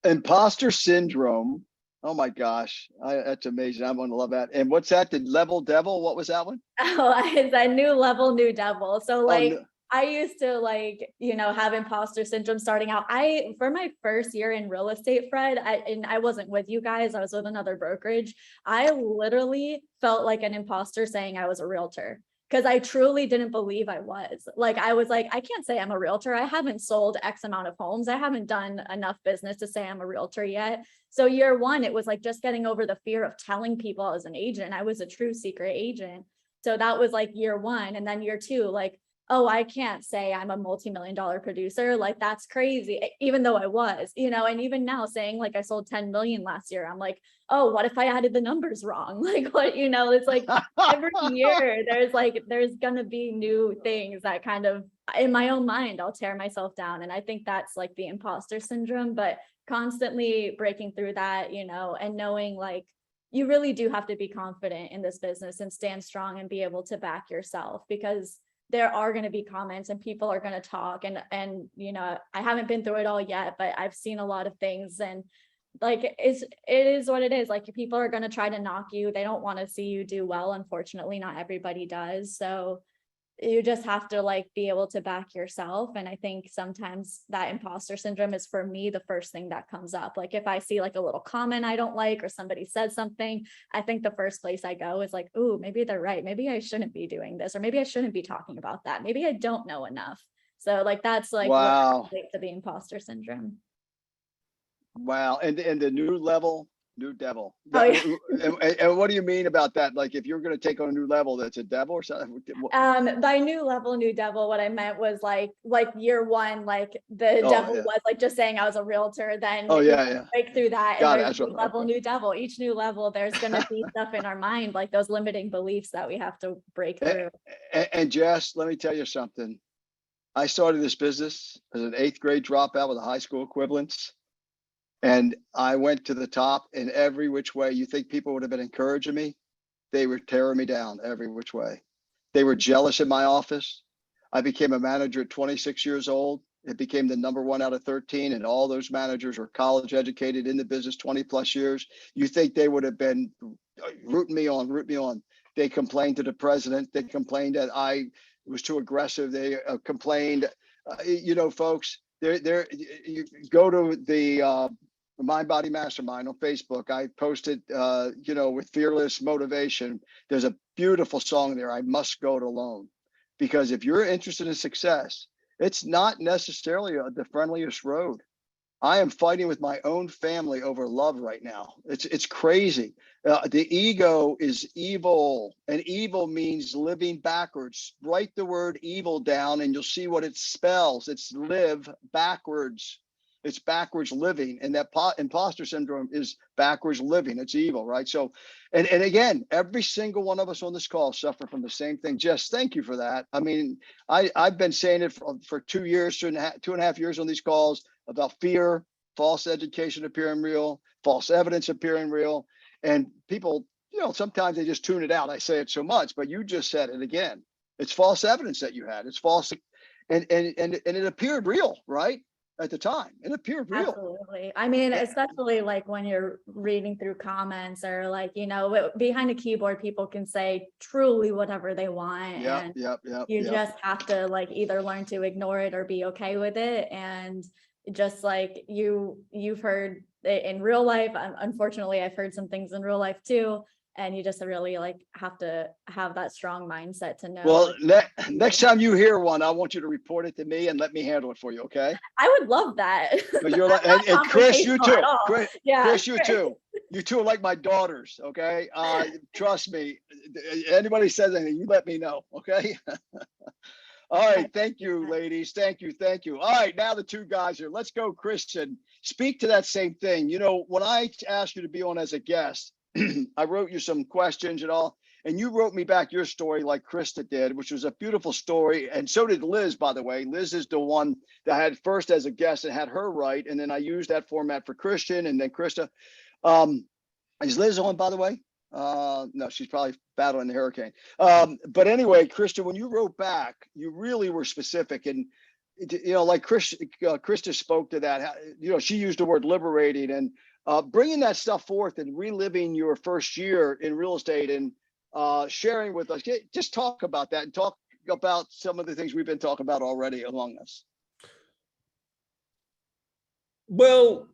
Imposter syndrome. Oh my gosh, that's amazing. I'm gonna love that. And what's that? The level devil? What was that one? Oh, it's a new level, new devil. So Oh, like no. I used to like, you know, have imposter syndrome starting out. For my first year in real estate, Fred, and I wasn't with you guys, I was with another brokerage. I literally felt like an imposter saying I was a realtor, because I truly didn't believe I was. Like, I was like, I can't say I'm a realtor. I haven't sold X amount of homes. I haven't done enough business to say I'm a realtor yet. So year one, it was like just getting over the fear of telling people I was an agent. I was a true secret agent. So that was like year one. And then year two, like, oh, I can't say I'm a multi-million-dollar producer. Like, that's crazy, even though I was, you know, and even now saying like I sold 10 million last year, I'm like, oh, what if I added the numbers wrong? Like, what, you know, it's like every year there's gonna be new things that kind of, in my own mind, I'll tear myself down. And I think that's like the imposter syndrome, but constantly breaking through that, you know, and knowing like, you really do have to be confident in this business and stand strong and be able to back yourself, because there are going to be comments and people are going to talk, and you know, I haven't been through it all yet, but I've seen a lot of things, and like it is what it is. Like, people are going to try to knock you. They don't want to see you do well. Unfortunately, not everybody does. So you just have to like be able to back yourself. And I think sometimes that imposter syndrome is, for me, the first thing that comes up. Like, if I see like a little comment I don't like, or somebody said something, I think the first place I go is like, ooh, maybe they're right. Maybe I shouldn't be doing this, or maybe I shouldn't be talking about that. Maybe I don't know enough. So like, that's like what I Wow. relate to the imposter syndrome. Wow. And the new level, new devil. Oh, yeah. And what do you mean about that? Like, if you're going to take on a new level, that's a devil or something? By new level, new devil, what I meant was like year one, like the Oh, devil yeah. was like just saying I was a realtor, then Oh, you yeah, yeah. break through that, and Got it. there's That's new what, level, okay. new devil. Each new level, there's gonna be stuff in our mind, like those limiting beliefs that we have to break through. And Jess, let me tell you something. I started this business as an 8th grade dropout with a high school equivalence. And I went to the top in every which way. You think people would have been encouraging me? They were tearing me down every which way. They were jealous in my office. I became a manager at 26 years old. It became the #1 out of 13. And all those managers were college educated, in the business 20 plus years. You think they would have been rooting me on, rooting me on. They complained to the president. They complained that I was too aggressive. They complained, you know, folks, you go to the Mind Body Mastermind on Facebook. I posted, you know, with fearless motivation. There's a beautiful song there, I Must Go It Alone. Because if you're interested in success, it's not necessarily the friendliest road. I am fighting with my own family over love right now. It's crazy. The ego is evil, and evil means living backwards. Write the word evil down and you'll see what it spells. It's live backwards. It's backwards living, and that imposter syndrome is backwards living. It's evil, right? So, and again, every single one of us on this call suffer from the same thing. Jess, thank you for that. I mean, I've been saying it for 2 years, 2.5 years on these calls about fear, false education appearing real, false evidence appearing real, and people, you know, sometimes they just tune it out. I say it so much, but you just said it again. It's false evidence that you had. It's false, and it appeared real, right? At the time, it appeared real. Absolutely. I mean, especially like when you're reading through comments, or like, you know, behind a keyboard, people can say truly whatever they want. And you just have to like either learn to ignore it or be okay with it. And just like you've heard it in real life, unfortunately, I've heard some things in real life too. And you just really like have to have that strong mindset to know. Well, next time you hear one, I want you to report it to me and let me handle it for you. Okay. I would love that. But you're like, and Chris, you too. Chris, you Chris. too. You two are like my daughters. Okay. Trust me. Anybody says anything, you let me know. Okay. All right. Thank you, ladies. Thank you. Thank you. All right. Now the two guys here. Let's go, Christian. Speak to that same thing. You know, when I asked you to be on as a guest, I wrote you some questions and all, and you wrote me back your story like Krista did, which was a beautiful story. And so did Liz, by the way. Liz is the one that I had first as a guest and had her write. And then I used that format for Christian and then Krista. Is Liz on, by the way? No, she's probably battling the hurricane. But anyway, Krista, when you wrote back, you really were specific. And, you know, like Krista spoke to that, you know, she used the word liberating and bringing that stuff forth and reliving your first year in real estate and sharing with us. Just talk about that and talk about some of the things we've been talking about already among us. Well,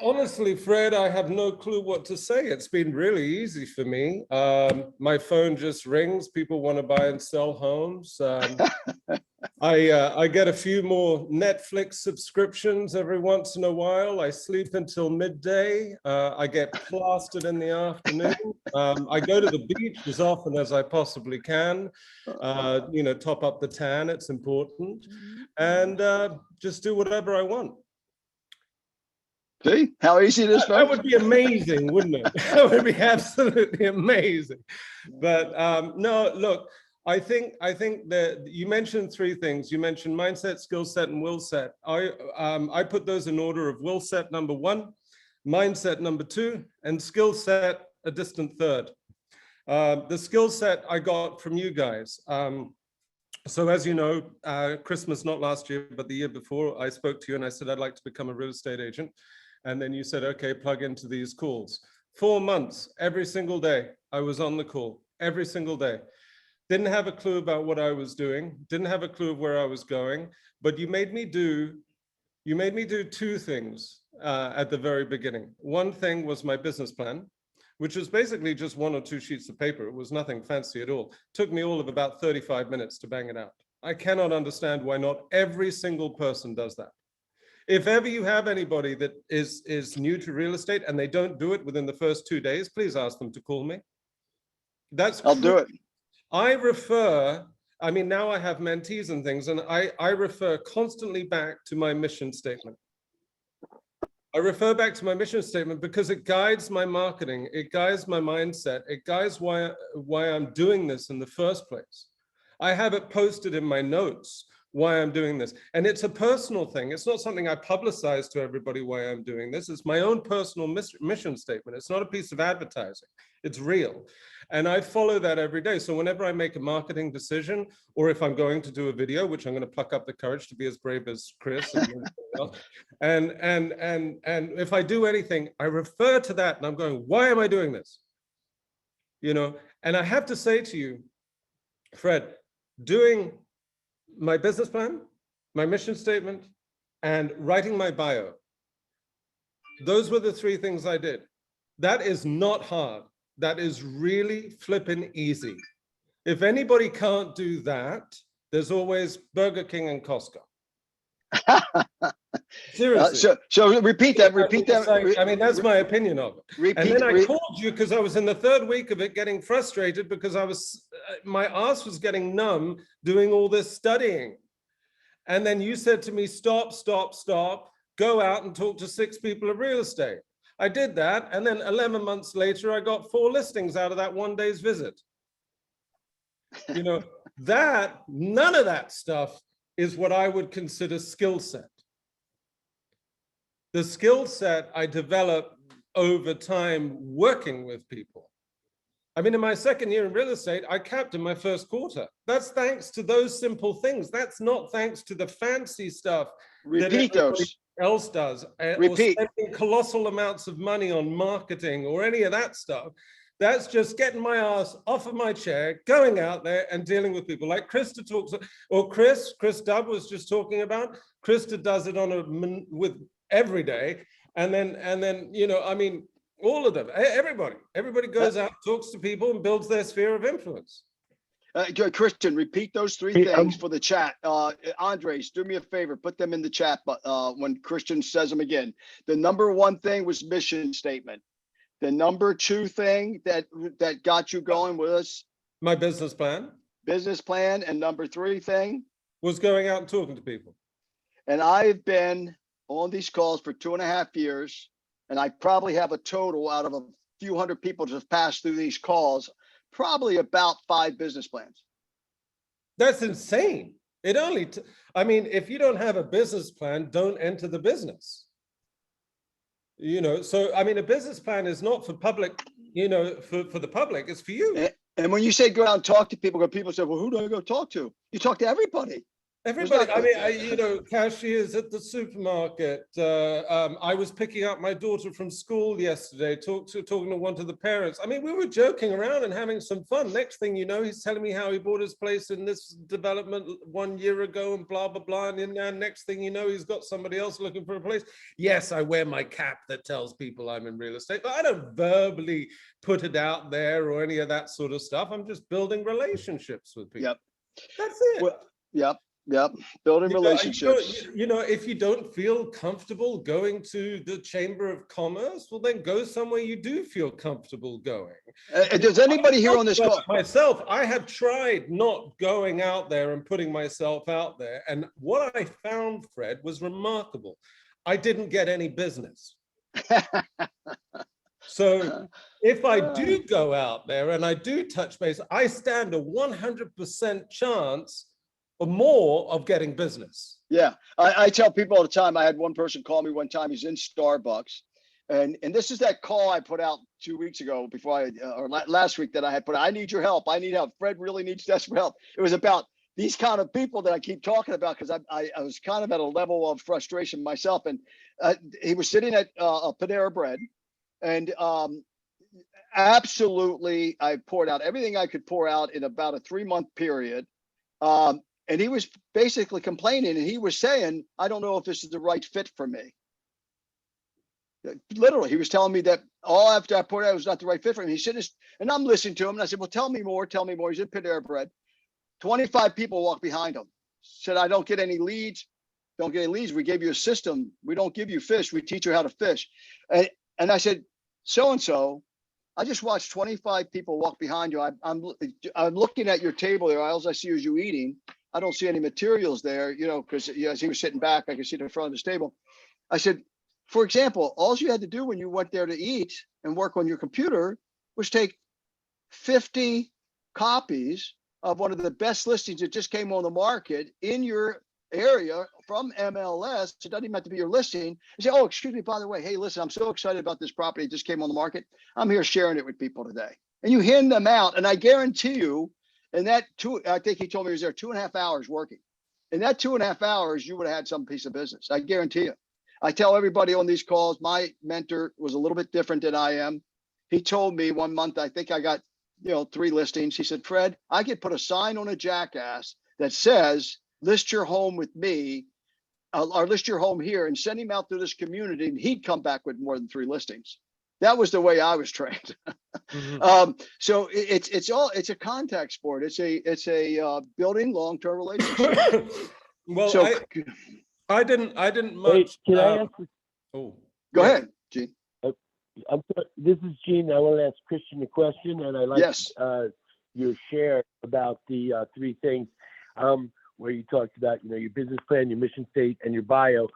honestly, Fred, I have no clue what to say. It's been really easy for me. My phone just rings. People want to buy and sell homes. I get a few more Netflix subscriptions every once in a while. I sleep until midday. I get plastered in the afternoon. I go to the beach as often as I possibly can. You know, top up the tan. It's important, and just do whatever I want. See how easy it is, folks? That would be amazing, wouldn't it? That would be absolutely amazing. But no, look, I think that you mentioned three things. You mentioned mindset, skill set, and will set. I put those in order of will set number one, mindset number two, and skill set a distant third. The skill set I got from you guys. So as you know, Christmas, not last year, but the year before, I spoke to you and I said, I'd like to become a real estate agent. And then you said, okay, plug into these calls. 4 months, every single day, I was on the call, every single day. Didn't have a clue about what I was doing, didn't have a clue of where I was going, but you made me do two things at the very beginning. One thing was my business plan, which was basically just 1 or 2 sheets of paper. It was nothing fancy at all. Took me all of about 35 minutes to bang it out. I cannot understand why not every single person does that. If ever you have anybody that is new to real estate and they don't do it within the first 2 days, please ask them to call me. I'll do it. I mean, now I have mentees and things, and I refer constantly back to my mission statement. I refer back to my mission statement because it guides my marketing, it guides my mindset, it guides why I'm doing this in the first place. I have it posted in my notes why I'm doing this. And it's a personal thing. It's not something I publicize to everybody why I'm doing this. It's my own personal mission statement. It's not a piece of advertising. It's real. And I follow that every day. So whenever I make a marketing decision, or if I'm going to do a video, which I'm going to pluck up the courage to be as brave as Chris and if I do anything, I refer to that and I'm going, why am I doing this? You know, and I have to say to you, Fred, doing my business plan, my mission statement, and writing my bio. Those were the 3 things I did. That is not hard. That is really flipping easy. If anybody can't do that, there's always Burger King and Costco. Seriously. So repeat that. I mean, that's my opinion of it. And then I called you because I was in the 3rd week of it getting frustrated because my ass was getting numb doing all this studying. And then you said to me, stop, go out and talk to 6 people of real estate. I did that. And then 11 months later, I got 4 listings out of that 1 day's visit. You know, none of that stuff is what I would consider skill set. The skill set I developed over time working with people. I mean, in my 2nd year in real estate, I capped in my 1st quarter. That's thanks to those simple things. That's not thanks to the fancy stuff that everybody else does. Or spending colossal amounts of money on marketing or any of that stuff. That's just getting my ass off of my chair, going out there and dealing with people like Krista talks, or Chris Dubb was just talking about. Krista does it with every day. And then, you know, I mean, all of them, everybody goes out, talks to people and builds their sphere of influence. Christian, repeat those 3 things for the chat. Andres, do me a favor, put them in the chat when Christian says them again. The number 1 thing was mission statement. The number 2 thing that got you going was my business plan. And number 3 thing was going out and talking to people. And I've been on these calls for 2.5 years, and I probably have a total out of a few hundred people just passed through these calls, probably about 5 business plans. That's insane. It only, I mean, if you don't have a business plan, don't enter the business. You know, so I mean, a business plan is not for public, you know, for the public, it's for you. And when you say go out and talk to people, people say, well, who do I go talk to? You talk to everybody. Everybody, I mean, you know, cashiers at the supermarket. I was picking up my daughter from school yesterday, talking to one of the parents. I mean, we were joking around and having some fun. Next thing you know, he's telling me how he bought his place in this development 1 year ago and blah, blah, blah. And then next thing you know, he's got somebody else looking for a place. Yes, I wear my cap that tells people I'm in real estate, but I don't verbally put it out there or any of that sort of stuff. I'm just building relationships with people. Yep. That's it. Well, yep. Yep. Building relationships. You know, if you don't feel comfortable going to the Chamber of Commerce, well, then go somewhere you do feel comfortable going. Does anybody here on this call? Myself, I have tried not going out there and putting myself out there. And what I found, Fred, was remarkable. I didn't get any business. So if I do go out there and I do touch base, I stand a 100% chance or more of getting business. Yeah, I tell people all the time. I had one person call me one time. He's in Starbucks, and this is that call I put out 2 weeks ago before last week that I had put. I need your help. I need help. Fred really needs desperate help. It was about these kind of people that I keep talking about because I was kind of at a level of frustration myself. And he was sitting at a Panera Bread, and absolutely, I poured out everything I could pour out in about a 3-month period. And he was basically complaining, and he was saying, I don't know if this is the right fit for me. Literally, he was telling me that all after I poured out was not the right fit for him. He's sitting, and I'm listening to him, and I said, well, tell me more, tell me more. He's in Panera Bread. 25 people walk behind him. Said, I don't get any leads. Don't get any leads. We gave you a system. We don't give you fish. We teach you how to fish. And I said, so-and-so, I just watched 25 people walk behind you. I'm looking at your table there. All I see is you eating. I don't see any materials there, you know, because as he was sitting back, I could see the front of his table. I said, for example, all you had to do when you went there to eat and work on your computer was take 50 copies of one of the best listings that just came on the market in your area from MLS. It doesn't even have to be your listing. And say, oh, excuse me, by the way, hey, listen, I'm so excited about this property. It just came on the market. I'm here sharing it with people today. And you hand them out. And I guarantee you, and I think he told me he was there 2.5 hours working. In that 2.5 hours, you would have had some piece of business. I guarantee you. I tell everybody on these calls, my mentor was a little bit different than I am. He told me one month, I think I got, 3 listings. He said, Fred, I could put a sign on a jackass that says, list your home with me, or list your home here, and send him out to this community, and he'd come back with more than 3 listings. That was the way I was trained. Mm-hmm. So it's a contact sport. It's a building long-term relationship. Well, so, I didn't much. Wait, can I ask? Go ahead, Gene. This is Gene. I want to ask Christian a question, and I like your share about the 3 things where you talked about, your business plan, your mission state, and your bio.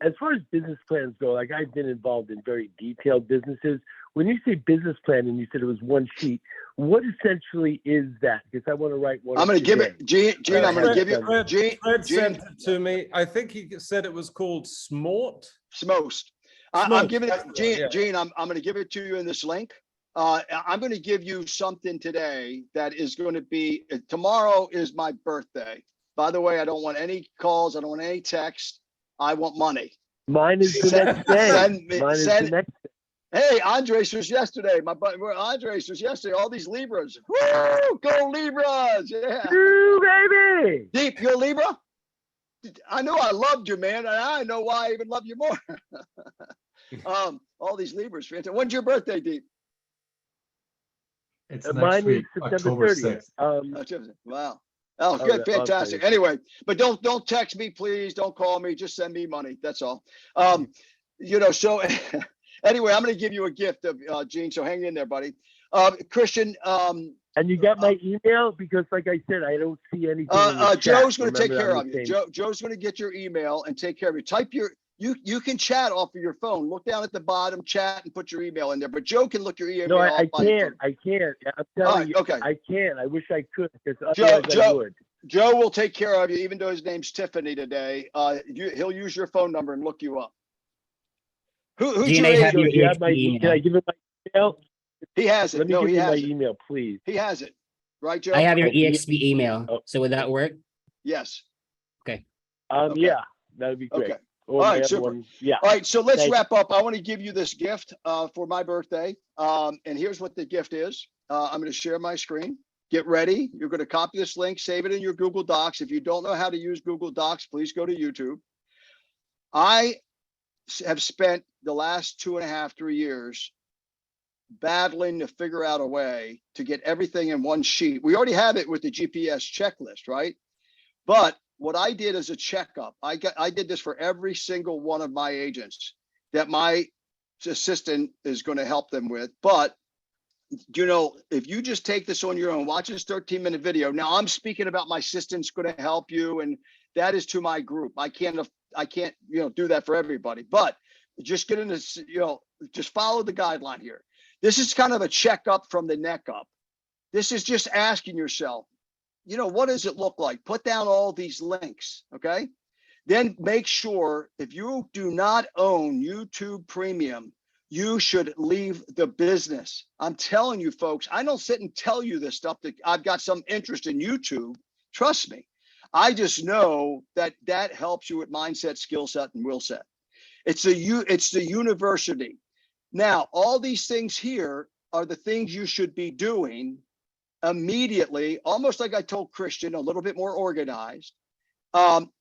As far as business plans go, like I've been involved in very detailed businesses. When you say business plan and you said it was 1 sheet, what essentially is that? Because I want to write one. I'm going to give it, Gene. I'm going to give you. Fred sent it to me. I think he said it was called Smort. Smost. I'm giving it, Gene. I'm going to give it to you in this link. I'm going to give you something today that is going to be. Tomorrow is my birthday. By the way, I don't want any calls. I don't want any text. I want money. Mine is the next day. Mine is the next day. Hey, Andres was yesterday. Andres was yesterday. All these Libras. Woo! Go Libras! Yeah. Woo, baby! Deep, you're a Libra? I know I loved you, man. And I know why I even love you more. All these Libras. When's your birthday, Deep? It's next week, October 6th. Wow. Oh, good, fantastic. Anyway, but don't text me, please. Don't call me. Just send me money. That's all. So anyway, I'm going to give you a gift of Gene. So hang in there, buddy. Christian. And you got my email? Because like I said, I don't see anything. Joe's going to take care of you. Joe's going to get your email and take care of you. Type You can chat off of your phone. Look down at the bottom, chat, and put your email in there. But Joe can look your email No, off I by your can't. phone. I can't. I'm All telling right, you, okay. I can't. I wish I could, because Joe, otherwise I would. Joe will take care of you, even though his name's Tiffany today. He'll use your phone number and look you up. Who's Gene, your I have agent? So your do you have my? EXP Can I email. give him my email? He has it. Let me No, give he you my has it. email, please. He has it. Right, Joe? I have your Oh, yeah. EXP email. Oh. So would that work? Yes. Okay. Yeah, that would be great. Okay. Or All my right, other super. one. Yeah. All right, so let's Thank you. wrap up. I want to give you this gift for my birthday. And here's what the gift is. I'm going to share my screen. Get ready. You're going to copy this link, save it in your Google Docs. If you don't know how to use Google Docs, please go to YouTube. I have spent the last 2.5, 3 years battling to figure out a way to get everything in one sheet. We already have it with the GPS checklist, right? But what I did as a checkup, I did this for every single one of my agents that my assistant is going to help them with. But you know, if you just take this on your own, watch this 13-minute video. Now I'm speaking about my assistant's going to help you, and that is to my group. I can't, do that for everybody. But just get in this, just follow the guideline here. This is kind of a checkup from the neck up. This is just asking yourself, what does it look like? Put down all these links, okay? Then make sure if you do not own YouTube Premium, you should leave the business. I'm telling you, folks, I don't sit and tell you this stuff that I've got some interest in YouTube. Trust me. I just know that helps you with mindset, skill set, and will set. It's the university. Now, all these things here are the things you should be doing immediately, almost like I told Christian, a little bit more organized.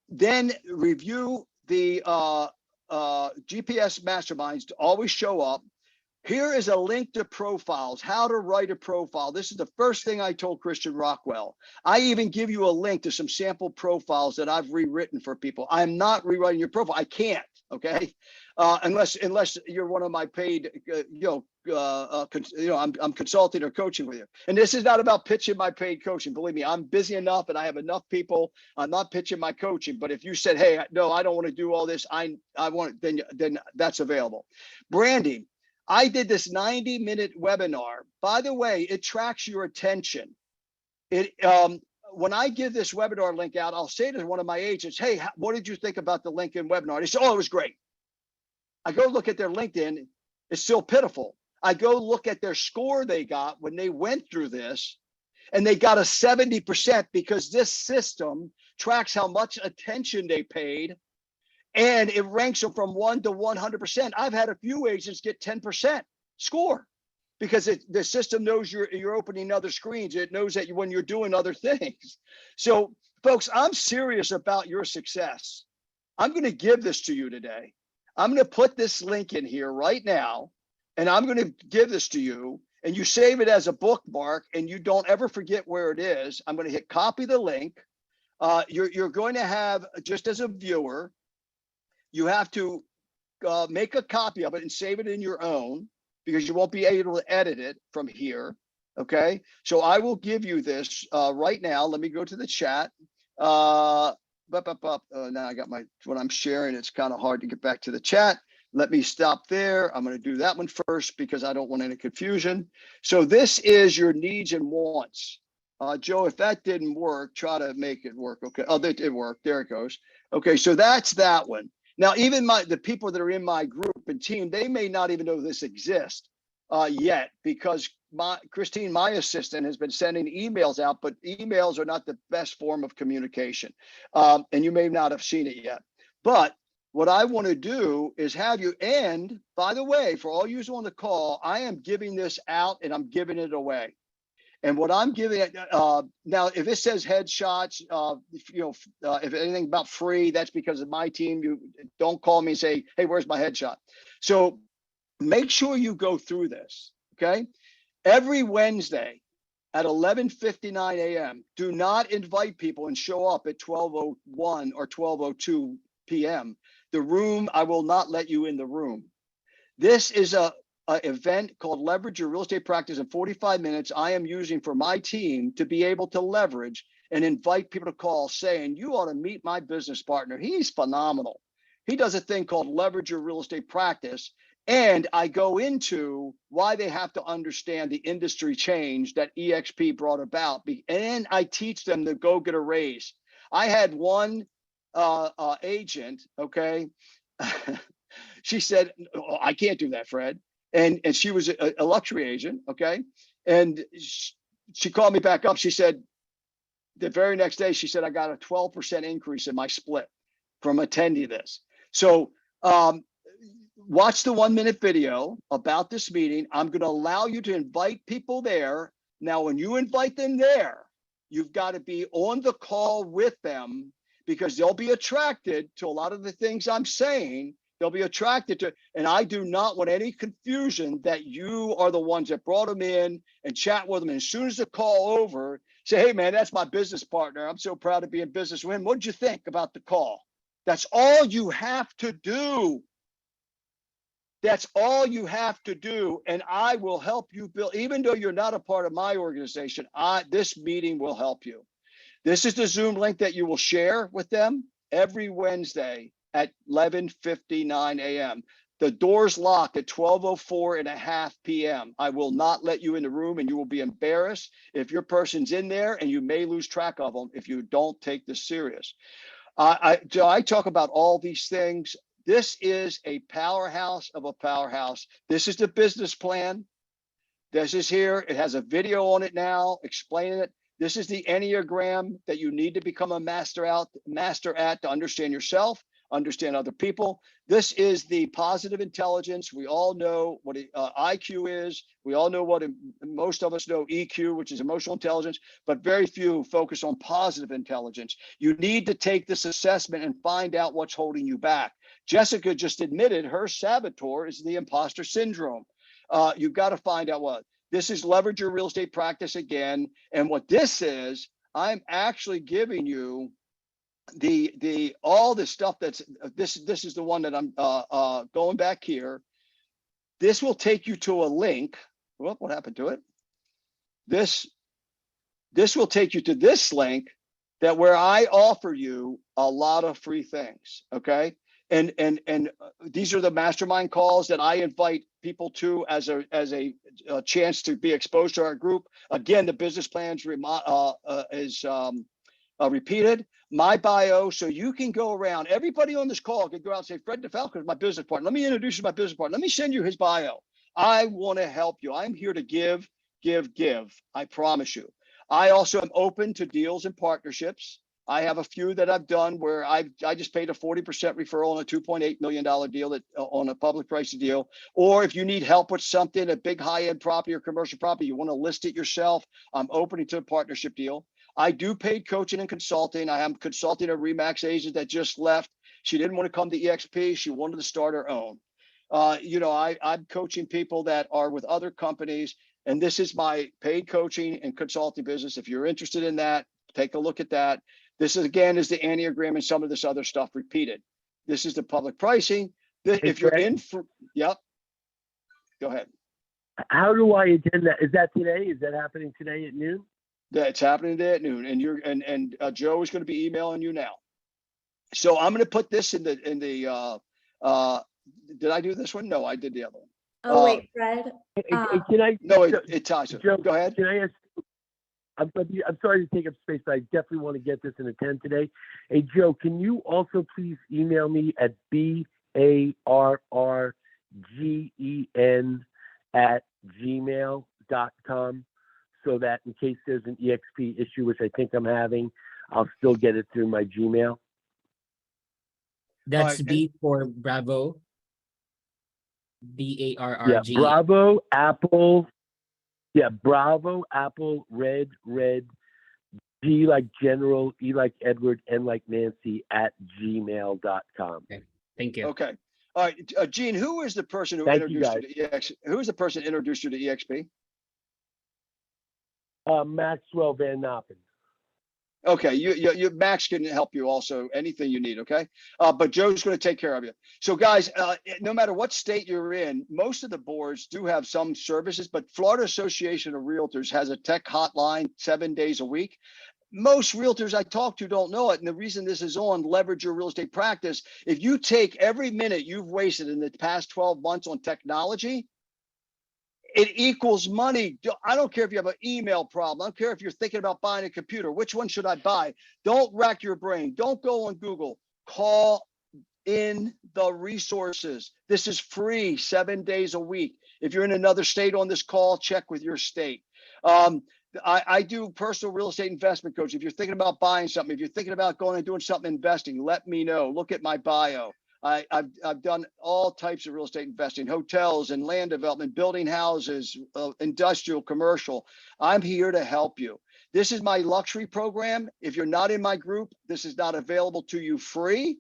Then review the GPS masterminds to always show up. Here is a link to profiles, how to write a profile. This is the first thing I told Christian Rockwell. I even give you a link to some sample profiles that I've rewritten for people. I'm not rewriting your profile. I can't, okay? Unless you're one of my paid, I'm consulting or coaching with you. And this is not about pitching my paid coaching. Believe me, I'm busy enough and I have enough people. I'm not pitching my coaching. But if you said, hey, no, I don't want to do all this, I want, then that's available. Branding. I did this 90-minute webinar. By the way, it tracks your attention. When I give this webinar link out, I'll say to one of my agents, hey, what did you think about the LinkedIn webinar? They say, oh, it was great. I go look at their LinkedIn. It's still pitiful. I go look at their score they got when they went through this, and they got a 70% because this system tracks how much attention they paid, and it ranks them from 1 to 100%. I've had a few agents get 10% score because the system knows you're opening other screens. It knows that when you're doing other things. So, folks, I'm serious about your success. I'm going to give this to you today. I'm going to put this link in here right now, and I'm going to give this to you, and you save it as a bookmark, and you don't ever forget where it is. I'm going to hit copy the link. You're going to have, just as a viewer, you have to make a copy of it and save it in your own, because you won't be able to edit it from here. Okay, so I will give you this right now. Let me go to the chat. Now I got what I'm sharing. It's kind of hard to get back to the chat. Let me stop there. I'm going to do that one first because I don't want any confusion. So this is your needs and wants. Joe, if that didn't work, try to make it work. Okay. Oh, it worked. There it goes. Okay, so that's that one. Now, even the people that are in my group and team, they may not even know this exists yet, because Christine, my assistant, has been sending emails out, but emails are not the best form of communication. And you may not have seen it yet. But what I want to do is have you, and by the way, for all you on the call, I am giving this out and I'm giving it away. And what I'm giving it now, if it says headshots, if anything about free, that's because of my team. You don't call me and say, hey, where's my headshot? So make sure you go through this, okay? Every Wednesday at 11:59 a.m., do not invite people and show up at 12:01 or 12:02 p.m. The room, I will not let you in the room. This is a event called Leverage Your Real Estate Practice in 45 minutes. I am using for my team to be able to leverage and invite people to call saying, you ought to meet my business partner. He's phenomenal. He does a thing called leverage your real estate practice. And I go into why they have to understand the industry change that EXP brought about. And I teach them to go get a raise. I had one agent, okay. She said, oh, I can't do that, Fred. And she was a luxury agent, okay. And she called me back up. She said, the very next day, she said, I got a 12% increase in my split from attending this. So watch the 1-minute video about this meeting. I'm going to allow you to invite people there. Now, when you invite them there, you've got to be on the call with them, because they'll be attracted to a lot of the things I'm saying. They'll be attracted to, and I do not want any confusion that you are the ones that brought them in and chat with them. And as soon as the call over, say, hey man, that's my business partner. I'm so proud to be in business with him. What did you think about the call? That's all you have to do. That's all you have to do. And I will help you build, even though you're not a part of my organization, this meeting will help you. This is the Zoom link that you will share with them every Wednesday at 11:59 a.m. The doors lock at 12:04 p.m. I will not let you in the room, and you will be embarrassed if your person's in there, and you may lose track of them if you don't take this serious. I talk about all these things. This is a powerhouse of a powerhouse. This is the business plan. This is here. It has a video on it now explaining it. This is the Enneagram that you need to become a master at to understand yourself, understand other people. This is the positive intelligence. We all know what IQ is. We all know what most of us know EQ, which is emotional intelligence, but very few focus on positive intelligence. You need to take this assessment and find out what's holding you back. Jessica just admitted her saboteur is the imposter syndrome. You've got to find out what. This is leverage your real estate practice again. And what this is, I'm actually giving you all the stuff that's this is the one that I'm going back here. This will take you to a link. Whoop, what happened to it? This will take you to this link that where I offer you a lot of free things. Okay. And these are the mastermind calls that I invite people to as a chance to be exposed to our group. Again, the business plans is repeated. My bio, so you can go around. Everybody on this call can go out and say, Fred DeFalco is my business partner. Let me introduce you to my business partner. Let me send you his bio. I want to help you. I'm here to give. I promise you. I also am open to deals and partnerships. I have a few that I've done where I just paid a 40% referral on a $2.8 million deal on a public pricing deal. Or if you need help with something, a big high-end property or commercial property, you want to list it yourself, I'm open to a partnership deal. I do paid coaching and consulting. I am consulting a Remax agent that just left. She didn't want to come to EXP. She wanted to start her own. I'm coaching people that are with other companies, and this is my paid coaching and consulting business. If you're interested in that, take a look at that. This is, again, is the Enneagram and some of this other stuff repeated. This is the public pricing. If you're in for, yep. Go ahead. How do I attend that? Is that today? Is that happening today at noon? Yeah, it's happening today at noon, and Joe is going to be emailing you now. So I'm going to put this in the did I do this one? No, I did the other one. Oh, wait, Fred. Can I? No, it ties. Joe, go ahead. Can I ask? I'm sorry to take up space, but I definitely want to get this and attend today. Hey, Joe, can you also please email me at barrrgen@gmail.com so that in case there's an EXP issue, which I think I'm having, I'll still get it through my Gmail. That's right, B for Bravo. BARRG. Yeah, Bravo, Apple. Yeah, Bravo, Apple, Red, G like General, E like Edward, N like Nancy @gmail.com. Okay. Thank you. Okay. All right, Gene, who is the person who introduced you to EXP? Who is the person who introduced you to EXP? Maxwell Van Noppen. Okay, you Max can help you also, anything you need, okay? But Joe's going to take care of you. So guys, no matter what state you're in, most of the boards do have some services, but Florida Association of Realtors has a tech hotline 7 days a week. most realtors I talk to don't know it. And the reason this is on Leverage Your Real Estate Practice, if you take every minute you've wasted in the past 12 months on technology, it equals money. I don't care if you have an email problem. I don't care if you're thinking about buying a computer. Which one should I buy? Don't rack your brain. Don't go on Google. Call in the resources. This is free 7 days a week. If you're in another state on this call, check with your state. I do personal real estate investment coach. If you're thinking about buying something, if you're thinking about going and doing something investing, let me know. Look at my bio. I've done all types of real estate investing, hotels and land development, building houses, industrial, commercial. I'm here to help you. This is my luxury program. If you're not in my group, this is not available to you free.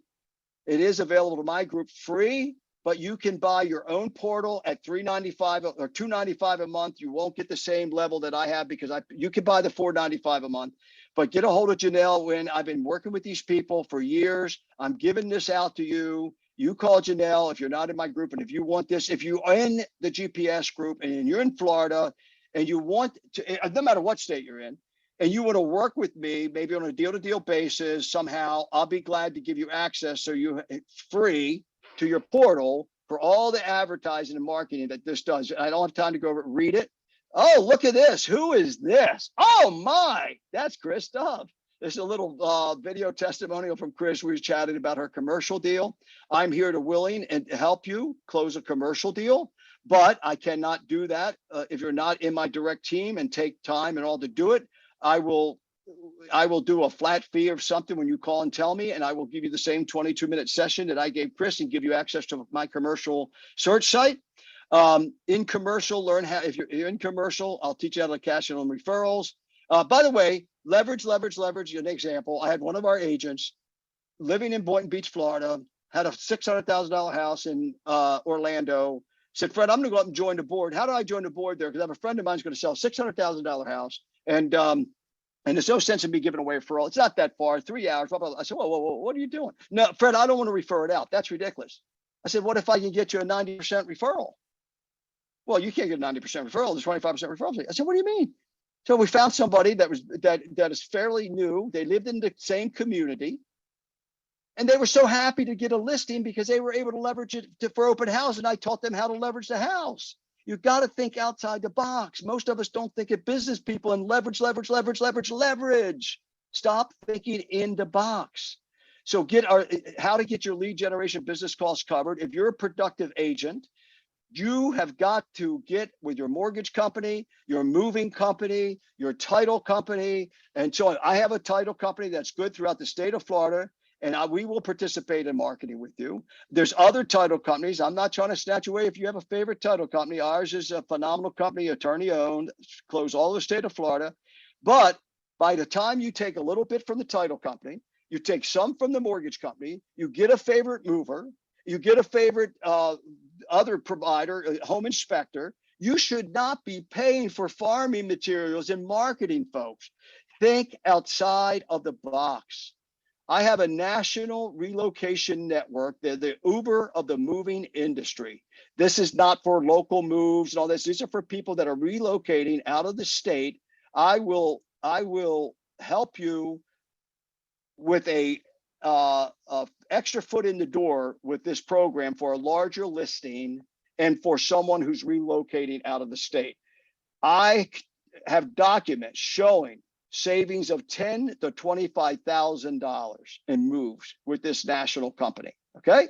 It is available to my group free, but you can buy your own portal at $395 or $295 a month. You won't get the same level that I have because you can buy the $495 a month. But get a hold of Janelle when I've been working with these people for years. I'm giving this out to you. You call Janelle if you're not in my group. And if you want this, if you're in the GPS group and you're in Florida and you want to, no matter what state you're in, and you want to work with me, maybe on a deal-to-deal basis, somehow, I'll be glad to give you access so you free to your portal for all the advertising and marketing that this does. I don't have time to go over it, read it. Oh, look at this. Who is this? Oh my, that's Chris Dove. There's a little video testimonial from Chris. We were chatting about her commercial deal. I'm here to willing and help you close a commercial deal, but I cannot do that if you're not in my direct team and take time and all to do it. I will do a flat fee of something when you call and tell me, and I will give you the same 22-minute session that I gave Chris and give you access to my commercial search site. In commercial, learn how, if you're in commercial, I'll teach you how to cash in on referrals. By the way, leverage. An example, I had one of our agents living in Boynton Beach, Florida, had a $600,000 house in Orlando, said, Fred, I'm gonna go up and join the board. How do I join the board there? Because I have a friend of mine who's gonna sell a $600,000 house. And there's no sense in me giving away a referral. It's not that far, 3 hours. Blah, blah, blah. I said, whoa, what are you doing? No, Fred, I don't want to refer it out. That's ridiculous. I said, what if I can get you a 90% referral? Well, you can't get a 90% referral. There's 25% referral fee. I said, what do you mean? So we found somebody that is fairly new. They lived in the same community. And they were so happy to get a listing because they were able to leverage it for open house. And I taught them how to leverage the house. You got to think outside the box. Most of us don't think of business people and leverage. Stop thinking in the box. So how to get your lead generation business costs covered. If you're a productive agent, you have got to get with your mortgage company, your moving company, your title company, and so on. I have a title company that's good throughout the state of Florida. And we will participate in marketing with you. There's other title companies. I'm not trying to snatch away if you have a favorite title company. Ours is a phenomenal company, attorney owned, close all the state of Florida. But by the time you take a little bit from the title company, you take some from the mortgage company, you get a favorite mover, you get a favorite other provider, home inspector, you should not be paying for farming materials and marketing, folks. Think outside of the box. I have a national relocation network. They're the Uber of the moving industry. This is not for local moves and all this. These are for people that are relocating out of the state. I will help you with a extra foot in the door with this program for a larger listing and for someone who's relocating out of the state. I have documents showing savings of $10,000 to $25,000 in moves with this national company. Okay,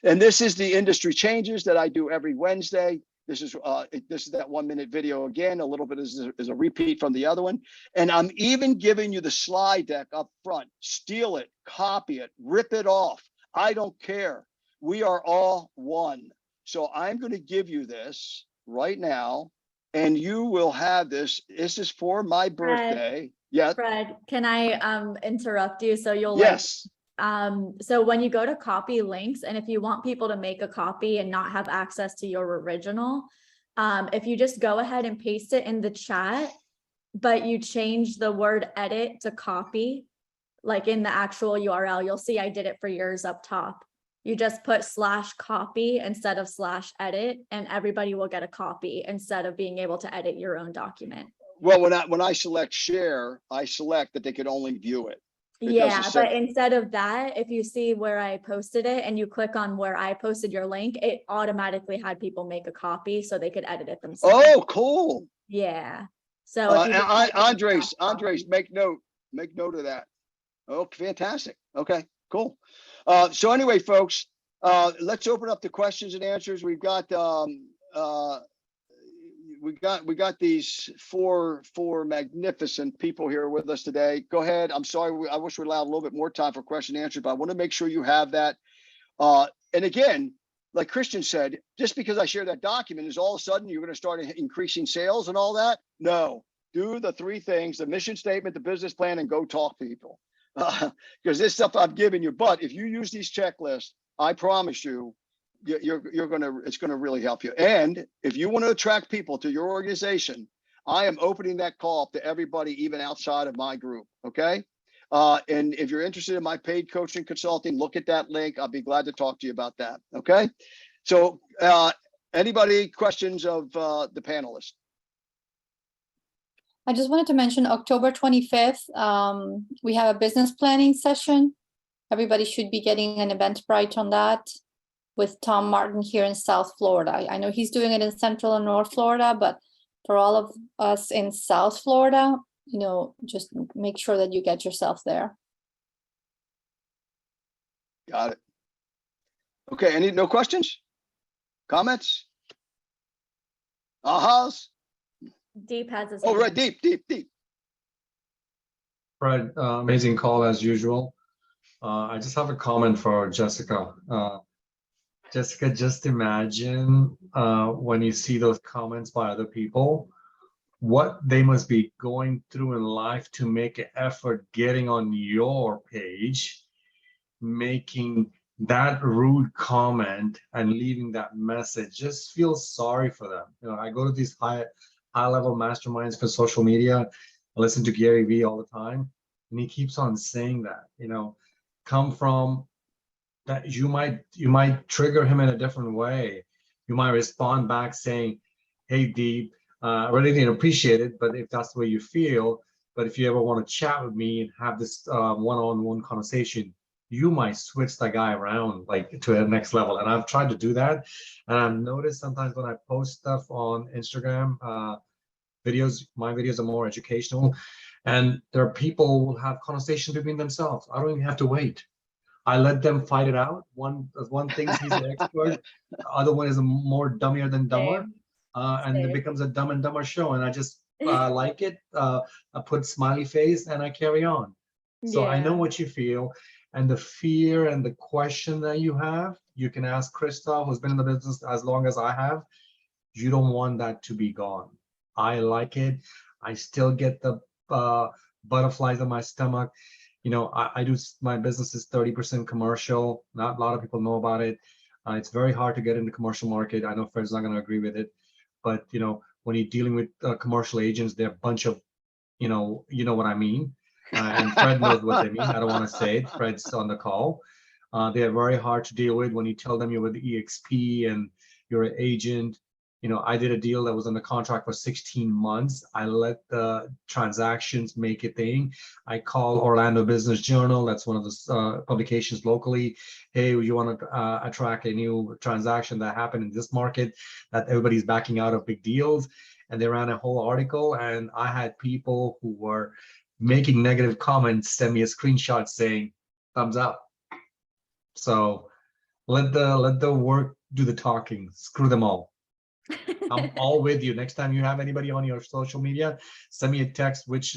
and this is the industry changes that I do every Wednesday. This is that 1 minute video again. A little bit is a repeat from the other one, and I'm even giving you the slide deck up front. Steal it, copy it, rip it off. I don't care. We are all one. So I'm going to give you this right now, and you will have this. This is for my birthday. Yeah. Fred, can I interrupt you? So you'll yes. So when you go to copy links, and if you want people to make a copy and not have access to your original, if you just go ahead and paste it in the chat, but you change the word edit to copy, like in the actual URL, you'll see I did it for yours up top. You just put /copy instead of /edit, and everybody will get a copy instead of being able to edit your own document. Well, when I select share, I select that they could only view it. It Yeah, doesn't say- but instead of that, if you see where I posted it and you click on where I posted your link, it automatically had people make a copy so they could edit it themselves. Oh, cool. Yeah. So if you And just type in Andres, copy- make note of that. Oh, fantastic. Okay, cool. So anyway, folks, let's open up the questions and answers. We've got we got these four magnificent people here with us today. Go ahead. I'm sorry. I wish we allowed a little bit more time for question and answer, but I want to make sure you have that. And again, like Christian said, just because I share that document is all of a sudden you're going to start increasing sales and all that. No, do the three things: the mission statement, the business plan, and go talk to people. Because this stuff I've given you, but if you use these checklists, I promise you, it's gonna really help you. And if you want to attract people to your organization, I am opening that call up to everybody, even outside of my group. Okay. And if you're interested in my paid coaching consulting, look at that link. I'll be glad to talk to you about that. Okay. So anybody questions of the panelists? I just wanted to mention October 25th, we have a business planning session. Everybody should be getting an Eventbrite on that with Tom Martin here in South Florida. I know he's doing it in Central and North Florida, but for all of us in South Florida, you know, just make sure that you get yourself there. Got it. Okay. No questions? Comments? Ahas? Deep has his Oh, right. hand. Deep. Fred, amazing call as usual. I just have a comment for Jessica. Jessica, just imagine when you see those comments by other people, what they must be going through in life to make an effort getting on your page, making that rude comment and leaving that message. Just feel sorry for them. You know, I go to these high level masterminds for social media. I listen to Gary Vee all the time, and he keeps on saying that, you know, come from that you might trigger him in a different way. You might respond back saying, hey, Deep, I really didn't appreciate it, but if that's the way you feel, but if you ever want to chat with me and have this one-on-one conversation, you might switch that guy around like to the next level. And I've tried to do that. And I've noticed sometimes when I post stuff on Instagram, videos, my videos are more educational. And there are people who will have conversations between themselves. I don't even have to wait. I let them fight it out. One thinks he's an expert, the other one is a more dummier than dumber, and it becomes a Dumb and Dumber show. And I just like it. I put smiley face and I carry on. So I know what you feel, and the fear and the question that you have. You can ask Krista, who's been in the business as long as I have. You don't want that to be gone. I like it. I still get the butterflies in my stomach. You know, I do, my business is 30% commercial. Not a lot of people know about it. It's very hard to get in the commercial market. I know Fred's not going to agree with it, but you know, when you're dealing with commercial agents, they're a bunch of, you know what I mean. And Fred knows what they mean. I don't want to say it. Fred's on the call. They're very hard to deal with when you tell them you're with the EXP and you're an agent. You know, I did a deal that was under contract for 16 months. I let the transactions make a thing. I call Orlando Business Journal. That's one of the publications locally. Hey, you want to attract a new transaction that happened in this market that everybody's backing out of big deals. And they ran a whole article. And I had people who were making negative comments send me a screenshot saying, thumbs up. So let the work do the talking. Screw them all. I'm all with you. Next time you have anybody on your social media, send me a text which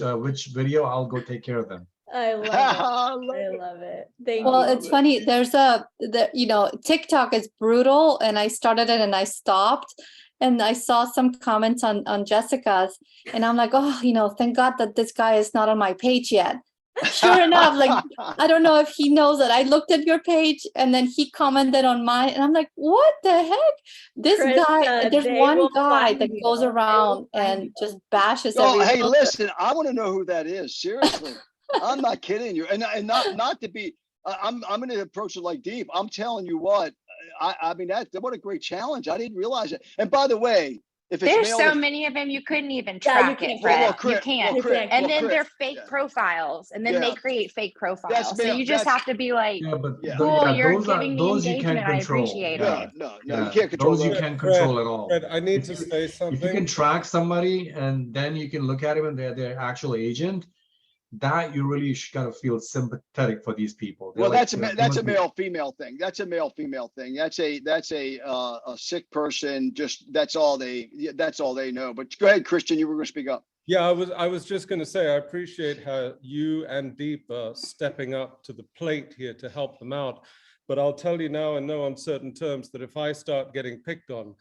video. I'll go take care of them. I love it. I love it. Thank Well, you. it's funny. There's you know, TikTok is brutal, and I started it and I stopped, and I saw some comments on Jessica's, and I'm like, oh, you know, thank God that this guy is not on my page yet. Sure enough, like, I don't know if he knows that I looked at your page and then he commented on mine, and I'm like, what the heck? This guy, Krista, there's they one will guy find that you. goes They will around find and you. just bashes Oh, everyone. hey, listen, I want to know who that is. Seriously. I'm not kidding you. And not to be, I'm going to approach it like Deep. I'm telling you what, I mean, what a great challenge. I didn't realize it. And by the way, if it's There's male, so many of them, you couldn't even Yeah, you track it, can't Fred. well, You Chris, can't. You can't. And well, then they're Chris, fake yeah, profiles, and then they yeah, create fake that's profiles. So male. you just That's have to be like, Yeah, but yeah. cool, yeah, you're those are giving me those you can't engagement. I control. appreciate No, it. no, you Yeah, can't control those you those. can't Fred, control at all. Fred, I need If to you, say if you something. can track somebody and then you can look at them and they're their actual agent, that you really gotta feel sympathetic for these people. They're Well, like, that's a they that's a must be- male female thing. That's a male female thing. That's a sick person. Just that's all they know. But go ahead, Christian. You were going to speak up. Yeah, I was just going to say, I appreciate how you and Deep are stepping up to the plate here to help them out. But I'll tell you now in no uncertain terms that if I start getting picked on,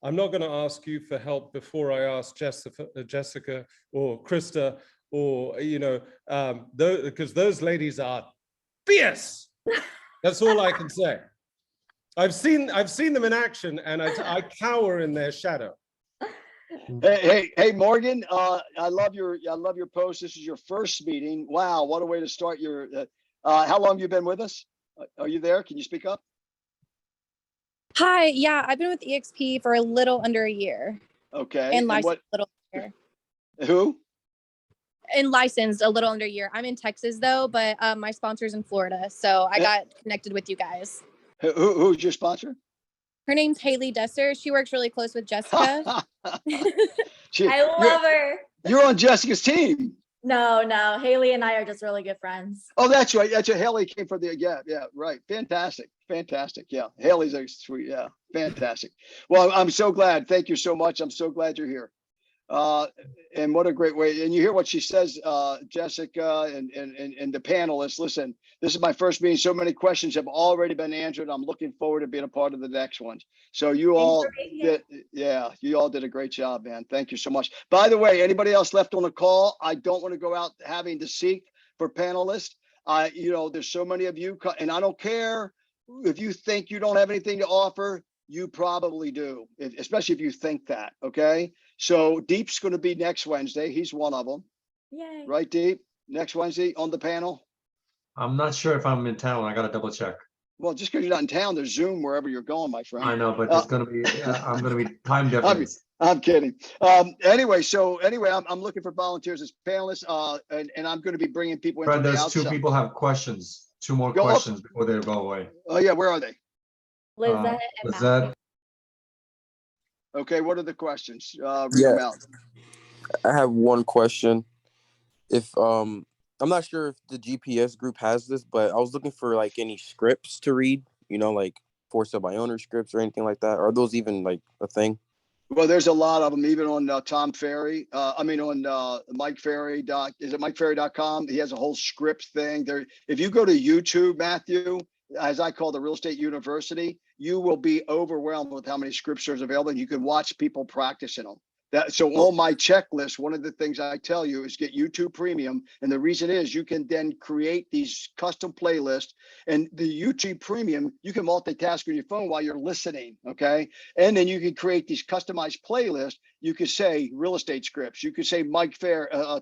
I'm not going to ask you for help before I ask Jessica or Krista or, because those ladies are fierce. That's all I can say. I've seen them in action, and I cower in their shadow. Hey, Morgan. I love your post. This is your first meeting. Wow, what a way to start your. How long have you been with us? Are you there? Can you speak up? Hi, yeah, I've been with EXP for a little under a year. Okay. And licensed a little under. Who? And licensed a little under a year. I'm in Texas though, but my sponsor's in Florida, so I got connected with you guys. Who's your sponsor? Her name's Haley Desser. She works really close with Jessica. I love her. You're on Jessica's team. No, Haley and I are just really good friends. Oh, that's right. That's right. Haley came from the, yeah, right. Fantastic. Yeah. Haley's a sweet, yeah, fantastic. Well, I'm so glad. Thank you so much. I'm so glad you're here. And what a great way. And you hear what she says, Jessica and the panelists. Listen, this is my first meeting. So many questions have already been answered. I'm looking forward to being a part of the next ones. So you all did, you all did a great job, man. Thank you so much. By the way, anybody else left on the call? I don't want to go out having to seek for panelists. There's so many of you, and I don't care if you think you don't have anything to offer. You probably do, especially if you think that. Okay. So Deep's going to be next Wednesday. He's one of them. Yay. Right, Deep? Next Wednesday on the panel? I'm not sure if I'm in town. I gotta double check. Well, just because you're not in town, there's Zoom wherever you're going, my friend. I know, but it's gonna be, I'm gonna be time difference. I'm kidding. Anyway, I'm looking for volunteers as panelists, and I'm going to be bringing people in Fred, from the there's outside. two people have questions, two more Go up. questions before they go away. Oh yeah, where are they? Lizette and Lizette, Matthew. Okay, what are the questions? Read them out. I have one question. If I'm not sure if the GPS group has this, but I was looking for like any scripts to read, like for sale by owner scripts or anything like that. Are those even like a thing? Well, there's a lot of them, even on Tom Ferry. On Mike Ferry. Is it MikeFerry.com? He has a whole script thing there. If you go to YouTube, Matthew, as I call the Real Estate University, you will be overwhelmed with how many scripts are available, and you can watch people practicing them. So on my checklist, one of the things I tell you is get YouTube Premium. And the reason is you can then create these custom playlists, and the YouTube Premium, you can multitask on your phone while you're listening. Okay. And then you can create these customized playlists. You could say real estate scripts. You could say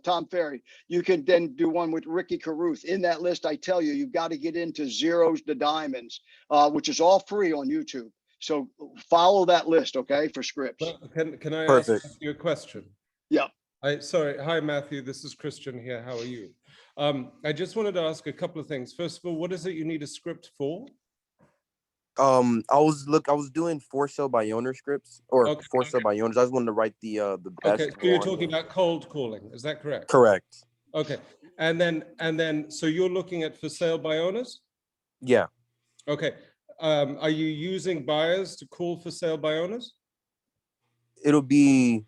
Tom Ferry. You can then do one with Ricky Carruth. In that list, I tell you, you've got to get into zeros to diamonds, which is all free on YouTube. So follow that list, okay, for scripts. Can I Perfect. ask you a question? Yeah. Sorry. Hi, Matthew. This is Christian here. How are you? I just wanted to ask a couple of things. First of all, what is it you need a script for? I was doing for sale by owner scripts or for sale by owners. I just wanted to write the best. Okay, so you're talking about cold calling. Is that correct? Correct. Okay, and then so you're looking at for sale by owners? Yeah. Okay. Are you using buyers to call for sale by owners? It'll be.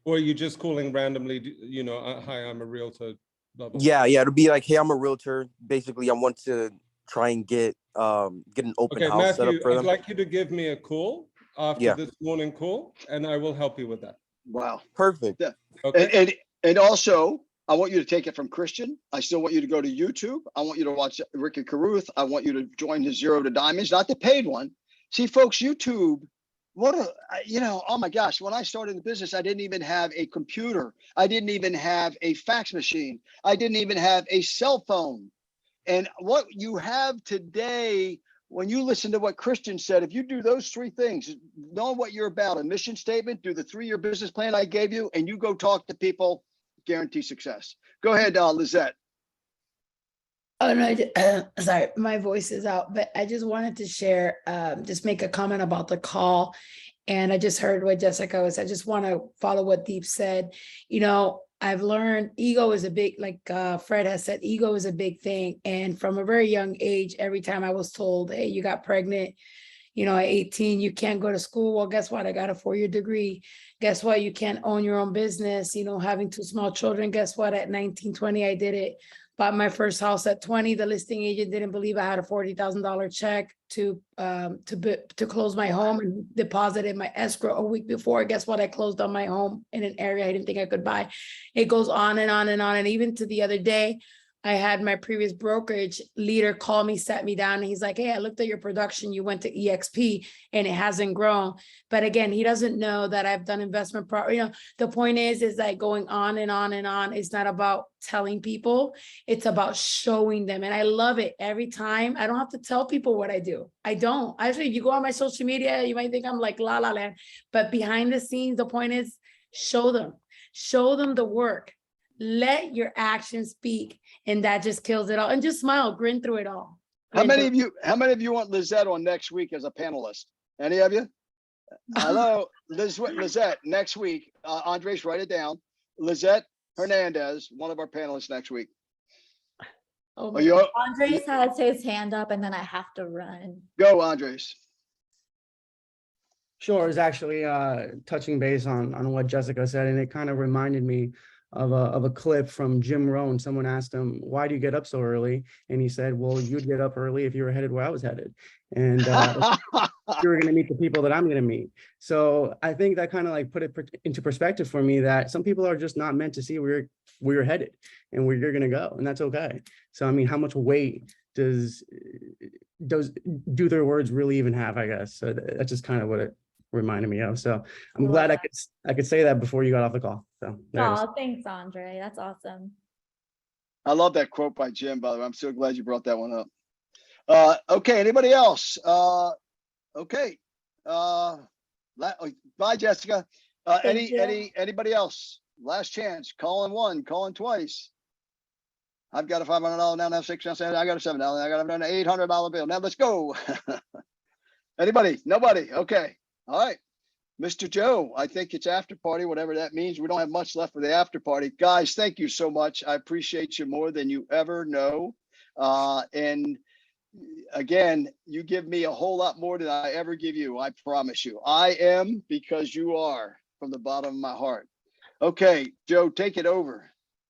Or are you just calling randomly, hi, I'm a realtor. Blah, blah. Yeah, it'll be like, hey, I'm a realtor. Basically, I want to try and get an open house Matthew, set up for them. I'd like you to give me a call after this morning call, and I will help you with that. Wow. Perfect. Yeah. Okay. And also, I want you to take it from Christian. I still want you to go to YouTube. I want you to watch Ricky Carruth. I want you to join the Zero to Diamonds, not the paid one. See, folks, YouTube, oh my gosh, when I started the business, I didn't even have a computer. I didn't even have a fax machine. I didn't even have a cell phone. And what you have today when you listen to what Christian said, if you do those three things, know what you're about, a mission statement, do the 3-year business plan I gave you, and you go talk to people, guarantee success. Go ahead, Lizette. Oh no, sorry, my voice is out, but I just wanted to share, just make a comment about the call. And I just heard what Jessica was, I just want to follow what Deep said. You know, I've learned ego is a big, like Fred has said, ego is a big thing. And from a very young age, every time I was told, hey, you got pregnant, you know, at 18, you can't go to school. Well, guess what? I got a 4-year degree. Guess what? You can't own your own business, you know, having 2 small children. Guess what? At 19, 20, I did it. Bought my first house at 20. The listing agent didn't believe I had a $40,000 check to close my home, and deposited my escrow a week before. Guess what? I closed on my home in an area I didn't think I could buy. It goes on and on and on. And even to the other day, I had my previous brokerage leader call me, sat me down, and he's like, hey, I looked at your production. You went to EXP and it hasn't grown. But again, he doesn't know that I've done investment you know, the point is like going on and on and on. It's not about telling people, it's about showing them. And I love it every time. I don't have to tell people what I do. I don't. Actually, if you go on my social media, you might think I'm like la la land, but behind the scenes, the point is show them the work. Let your actions speak, and that just kills it all. And just smile, grin through it all. How many of you want Lizette on next week as a panelist? Any of you? Hello, Lizette, next week. Andres, write it down. Lizette Hernandez, one of our panelists next week. Oh, Are you? Andres has his hand up, and then I have to run. Go, Andres. Sure, it's actually touching base on what Jessica said, and it kind of reminded me of a clip from Jim Rohn. Someone asked him, why do you get up so early? And he said, well, you'd get up early if you were headed where I was headed. And you were going to meet the people that I'm going to meet. So I think that kind of like put it into perspective for me that some people are just not meant to see where you're headed and where you're going to go. And that's okay. So, I mean, how much weight do their words really even have, I guess? So that's just kind of what it reminded me of. So I'm glad I could say that before you got off the call. So Oh, thanks, Andre. That's awesome. I love that quote by Jim, by the way. I'm so glad you brought that one up. Okay, anybody else? Okay. Bye, Jessica. Anybody else? Last chance. Calling one, calling twice. I've got a $500 now, $6, I got a $7, I got an $800 bill. Now let's go. Anybody? Nobody? Okay. All right. Mr. Joe, I think it's after party, whatever that means. We don't have much left for the after party. Guys, thank you so much. I appreciate you more than you ever know. And again, you give me a whole lot more than I ever give you. I promise you. I am because you are, from the bottom of my heart. Okay, Joe, take it over.